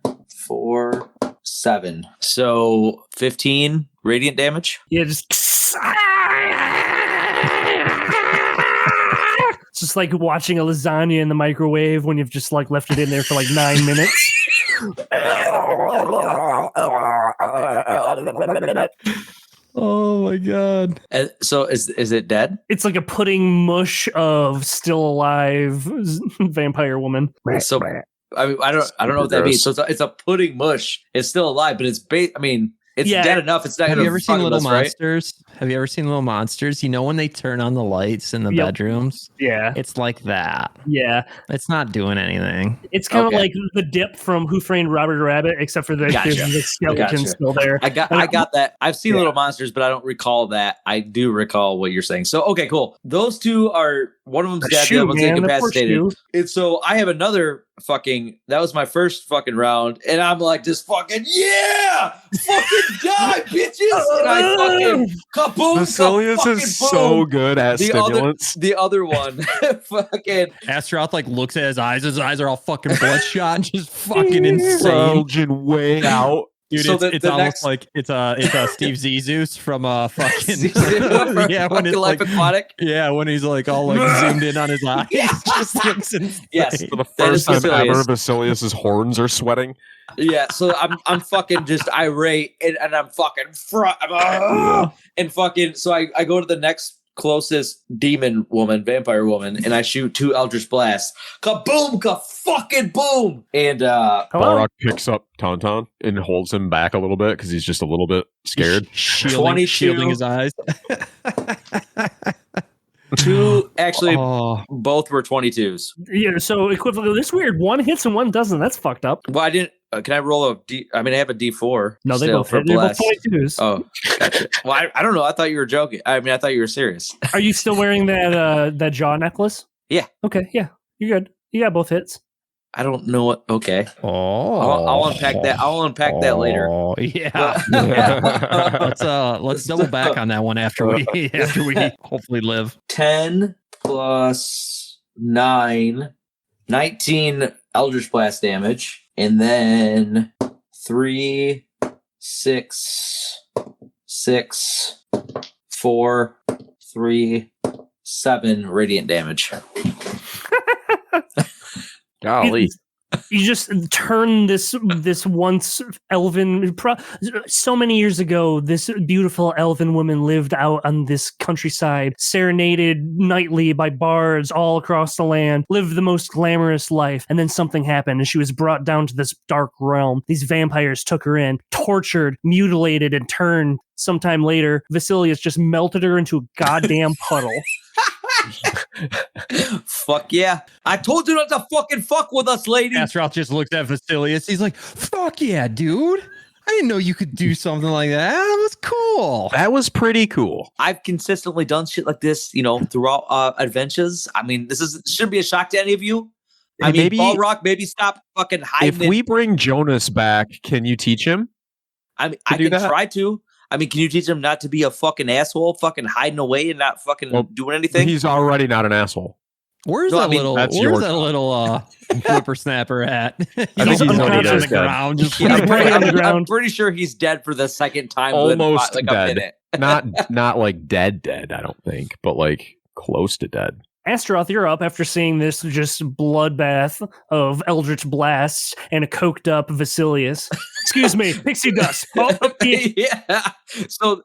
4, 7. So 15 radiant damage. Yeah, just it's just like watching a lasagna in the microwave when you've just like left it in there for like 9 minutes. Oh my god. And so is it dead? It's like a pudding mush of still alive vampire woman. So I mean, I don't know what that means. So it's a pudding mush. It's still alive, but it's it's dead enough. It's not. Have you ever seen Little us, Monsters? Right? Have you ever seen Little Monsters? You know when they turn on the lights in the bedrooms? Yeah. It's like that. Yeah. It's not doing anything. It's kind of like the dip from Who Framed Roger Rabbit, except for there's the skeleton still there. I got that. I've seen Little Monsters, but I don't recall that. I do recall what you're saying. So okay, cool. Those two are, one of them's dead, the other one's incapacitated. And so I have another that was my first fucking round, and I'm like, just fucking fucking die, bitches! And I fucking kaboom. Vasilius is so good at stimulants. The other one, fucking Astaroth like looks at his eyes. His eyes are all fucking bloodshot and just fucking insane, bulging way out. Dude, so it's almost like it's Steve Zissou from fucking when it's Life Aquatic. Yeah, when he's like all like zoomed in on his eyes, just looks insane. Yes, for the first time ever, Vasilius's horns are sweating. Yeah, so I'm fucking just irate and I'm fucking and fucking. So I go to the next closest vampire woman, and I shoot 2 Eldritch Blasts. Kaboom, fucking boom! And Balrog picks up Tauntaun and holds him back a little bit because he's just a little bit scared. Shielding his eyes. 2, actually, both were 22s. Yeah, so equivalent. This weird. One hits and one doesn't. That's fucked up. Well, I didn't. Can I roll a D? I mean, I have a D4. No, they both hit. They're both 22s. Oh, gotcha. Well, I don't know. I thought you were joking. I mean, I thought you were serious. Are you still wearing that jaw necklace? Yeah. Okay. Yeah, you're good. You got both hits. I don't know what. Okay. I'll unpack that. I'll unpack that later. Oh yeah. Let's double back on that one after we hopefully live. 10 plus 9, 19 Eldritch Blast damage. And then 3, 6, 4, 3, 7 radiant damage. Golly. You just turn this once elven. So many years ago, this beautiful elven woman lived out on this countryside, serenaded nightly by bards all across the land, lived the most glamorous life. And then something happened, and she was brought down to this dark realm. These vampires took her in, tortured, mutilated, and turned. Sometime later, Vasilius just melted her into a goddamn puddle. Fuck yeah. I told you not to fucking fuck with us, lady. Astaroth just looked at Vasilius. He's like, fuck yeah, dude. I didn't know you could do something like that. That was cool. That was pretty cool. I've consistently done shit like this, throughout adventures. I mean, shouldn't be a shock to any of you. I mean, Balrog, maybe stop fucking hiding. If we bring Jonas back, can you teach him? I mean, I can try to. I mean, can you teach him not to be a fucking asshole, fucking hiding away and not fucking doing anything? He's already not an asshole. Where's that little whippersnapper at? I think he's on the ground. I'm pretty sure he's dead for the second time. Almost like dead. A minute. not like dead, I don't think, but like close to dead. Astaroth, you're up after seeing this just bloodbath of Eldritch Blasts and a coked up Vasilius. Excuse me, pixie dust. Oh, yeah. So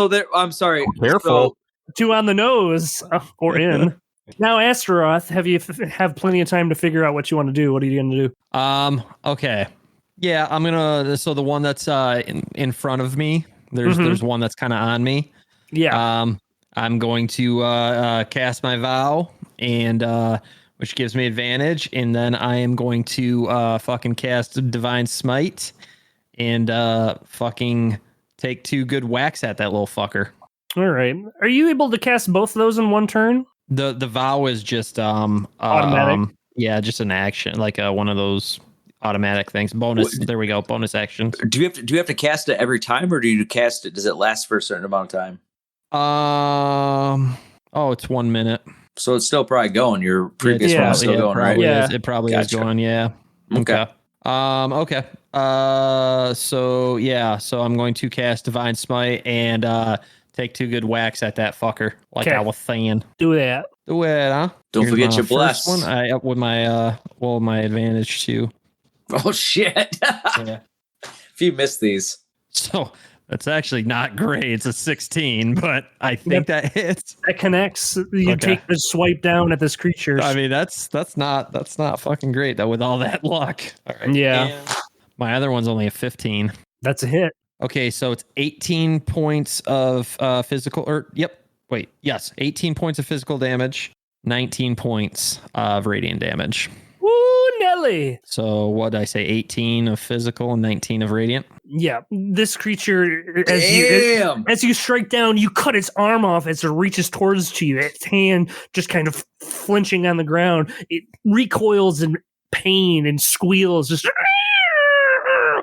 there. I'm sorry. Careful. 2 on the nose or in. Now, Astaroth, have plenty of time to figure out what you want to do? What are you going to do? Okay. Yeah, I'm gonna. So the one that's in front of me. There's one that's kind of on me. Yeah. I'm going to cast my vow, and which gives me advantage, and then I am going to fucking cast Divine Smite, and fucking take 2 good whacks at that little fucker. All right. Are you able to cast both of those in one turn? The vow is just automatic. Yeah, just an action, like one of those automatic things. Bonus. There we go. Bonus actions. Do you have to cast it every time, or do you cast it? Does it last for a certain amount of time? It's 1 minute. So it's still probably going. Your previous one is still going, right? Yeah, it probably is going. Yeah. Okay. Okay. So I'm going to cast Divine Smite and take 2 good whacks at that fucker, like I was saying. Do that. Do it, huh? Don't forget your bless. One, with my my advantage too. Oh shit! Yeah. If you miss these, so That's actually not great. It's a 16, but I think that hits. That connects. You take the swipe down at this creature. I mean, that's not fucking great though with all that luck. All right. Yeah. And my other one's only a 15. That's a hit. Okay, so it's 18 points of physical. 18 points of physical damage, 19 points of radiant damage. Woo, Nelly. So what did I say? 18 of physical and 19 of radiant. Yeah, this creature, as you strike down, you cut its arm off as it reaches towards you. Its hand just kind of flinching on the ground. It recoils in pain and squeals, just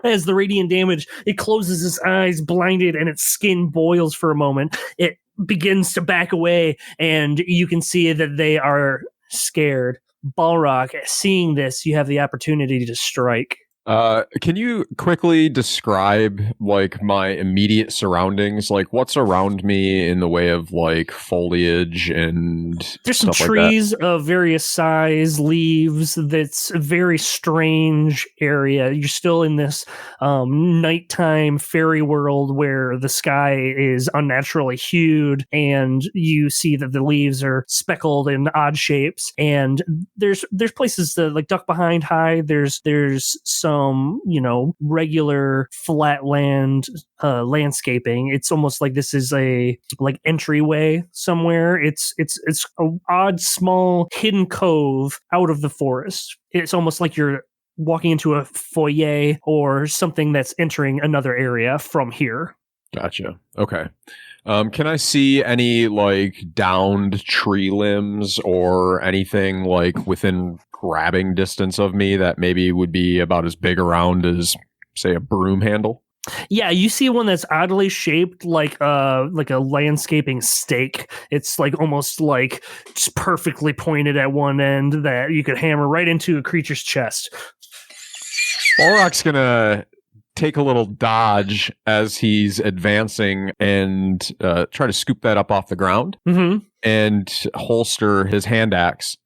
as the radiant damage. It closes its eyes, blinded, and its skin boils for a moment. It begins to back away, and you can see that they are scared. Balrock, seeing this, you have the opportunity to strike. Can you quickly describe like my immediate surroundings? Like what's around me in the way of like foliage and there's some stuff trees like of various size, leaves. That's a very strange area. You're still in this nighttime fairy world where the sky is unnaturally hued, and you see that the leaves are speckled in odd shapes. And there's places to like duck behind, hide. There's some regular flat land landscaping. It's almost like this is a like entryway somewhere. It's a odd small hidden cove out of the forest. It's almost like you're walking into a foyer or something that's entering another area from here. Gotcha. Okay. Can I see any like downed tree limbs or anything like within grabbing distance of me that maybe would be about as big around as, say, a broom handle? Yeah, you see one that's oddly shaped like a landscaping stake. It's like almost like just perfectly pointed at one end that you could hammer right into a creature's chest. Balrock's gonna take a little dodge as he's advancing and try to scoop that up off the ground and holster his hand axe.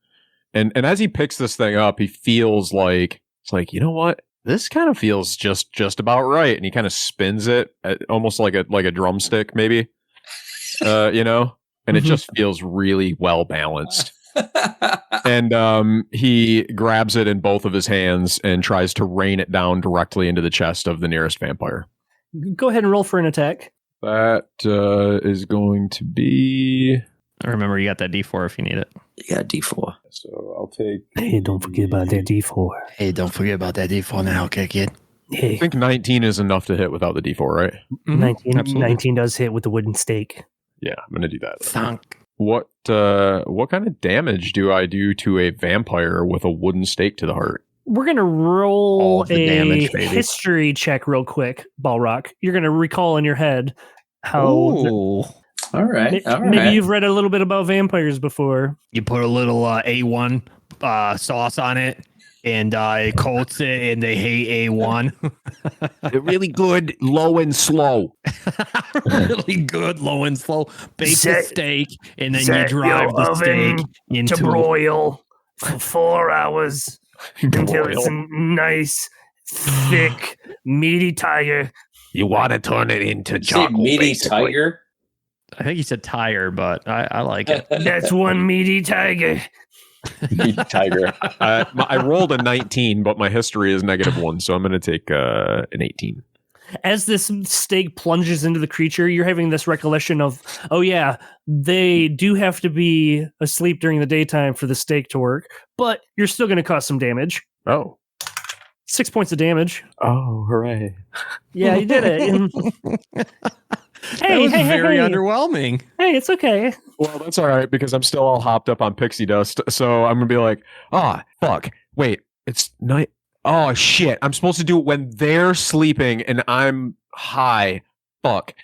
And as he picks this thing up, he feels like it's like, you know what? This kind of feels just about right. And he kind of spins it almost like a drumstick, maybe. And it just feels really well balanced. And he grabs it in both of his hands and tries to rain it down directly into the chest of the nearest vampire. Go ahead and roll for an attack. That is going to be... Remember, you got that D4 if you need it. You got D4. So I'll take... Hey, don't forget about that D4. Hey, don't forget about that D4 now, okay, kid? Hey. I think 19 is enough to hit without the D4, right? 19 does hit with the wooden stake. Yeah, I'm going to do that. Thunk. What kind of damage do I do to a vampire with a wooden stake to the heart? We're going to roll a damage, baby. history check real quick, Balrock. You're going to recall in your head how... Ooh. All right. Maybe you've read a little bit about vampires before. You put a little A1 sauce on it, and it coats it, and they hate A1. They're really good, low and slow. Really good, low and slow. Bake the steak, and then you drive your the steak oven into to broil for 4 hours until it's a nice, thick, meaty tiger. You want to turn it into charcoal, meaty basically. tiger. I think he said tire, but I like it. That's one meaty tiger. Meaty tiger. I rolled a 19, but my history is -1, so I'm going to take an 18. As this stake plunges into the creature, you're having this recollection of, oh yeah, they do have to be asleep during the daytime for the stake to work, but you're still going to cause some damage. Oh. 6 points of damage. Oh, hooray. Yeah, you did it. That was very underwhelming. Hey, it's okay. Well, that's all right because I'm still all hopped up on pixie dust. So I'm going to be like, fuck. Wait, it's night. Oh, shit. I'm supposed to do it when they're sleeping and I'm high. Fuck.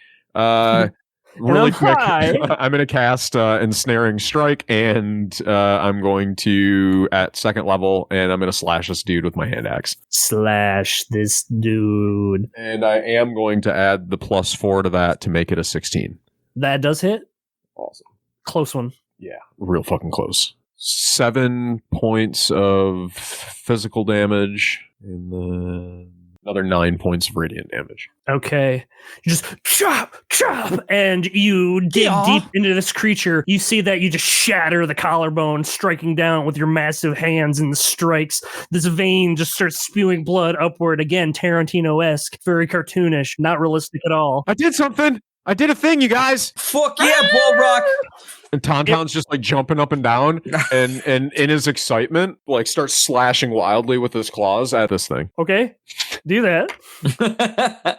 Really quick, I'm going to cast Ensnaring Strike and I'm going to, at second level, and I'm going to slash this dude with my hand axe. Slash this dude. And I am going to add the +4 to that to make it a 16. That does hit. Awesome. Close one. Yeah, real fucking close. 7 points of physical damage, and then Another 9 points of radiant damage. Okay. You just chop, and you dig deep into this creature. You see that you just shatter the collarbone, striking down with your massive hands and the strikes. This vein just starts spewing blood upward. Again, Tarantino-esque, very cartoonish, not realistic at all. I did something. I did a thing, you guys. Fuck yeah, Bull Rock. And Tauntaun's just like jumping up and down, and in his excitement, like starts slashing wildly with his claws at this thing. Okay, do that.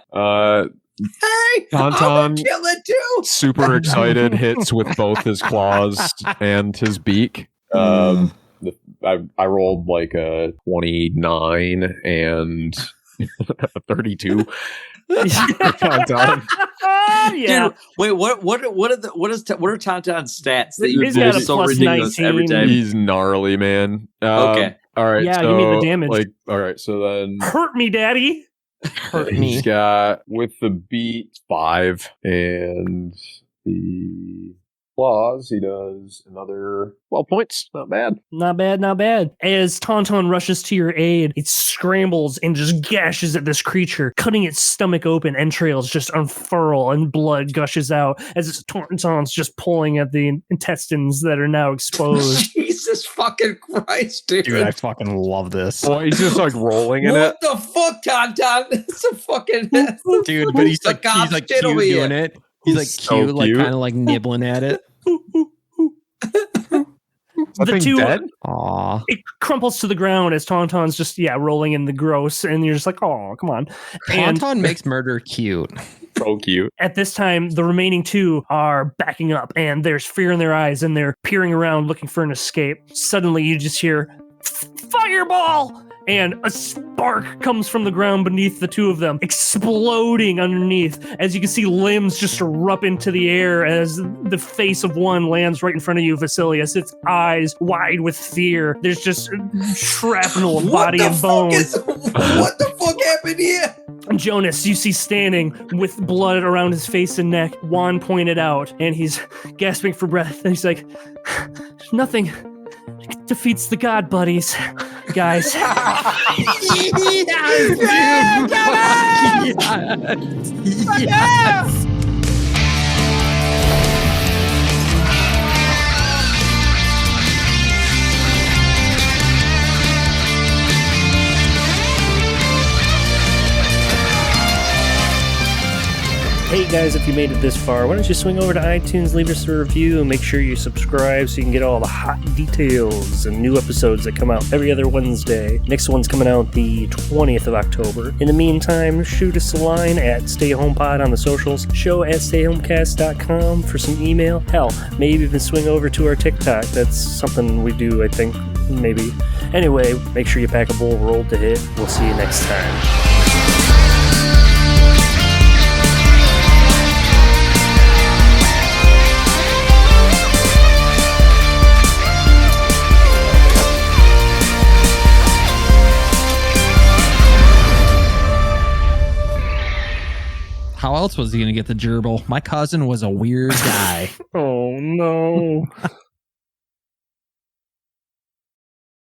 Hey, Tauntaun, kill it too. super excited, hits with both his claws and his beak. I rolled like a 29 and a 32. Tauntaun. Yeah. Dude, wait, what are Tauntaun's stats that you He's got a so plus ridiculous 19. every time? He's gnarly, man. Okay. All right. Yeah, so, give me the damage. Like, all right. So then Hurt me, daddy. Hurt me. he's got with the beat 5 and the claws. He does another 12 points. Not bad. Not bad, not bad. As Tauntaun rushes to your aid, it scrambles and just gashes at this creature, cutting its stomach open. Entrails just unfurl and blood gushes out as Tauntaun's just pulling at the intestines that are now exposed. Jesus fucking Christ, dude. Dude, I fucking love this. Well, he's just like rolling in it. What the fuck, Tauntaun? It's a fucking Dude, but he's like shit cute over here. doing it. He's like So cute, like cute. kind of like nibbling at it. That The thing two- dead? Aw. It crumples to the ground as Tauntaun's just, rolling in the gross, and you're just like, oh, come on. And Tauntaun makes murder cute. So cute. at this time, the remaining two are backing up, and there's fear in their eyes, and they're peering around looking for an escape. Suddenly, you just hear, fireball! And a spark comes from the ground beneath the two of them, exploding underneath. As you can see, limbs just erupt into the air as the face of one lands right in front of you, Vasilius, its eyes wide with fear. There's just shrapnel of body and bone. What the fuck happened here? Jonas, you see standing with blood around his face and neck, Juan pointed out, and he's gasping for breath. And he's like, nothing defeats the god buddies, guys. Yes. Hey guys, if you made it this far, why don't you swing over to iTunes, leave us a review, and make sure you subscribe so you can get all the hot details and new episodes that come out every other Wednesday. Next one's coming out the 20th of October. In the meantime, shoot us a line at StayHomePod on the socials, show@stayhomecast.com for some email. Hell, maybe even swing over to our TikTok. That's something we do, I think, maybe. Anyway, make sure you pack a bowl roll to hit. We'll see you next time. How else was he going to get the gerbil? My cousin was a weird guy. Oh no.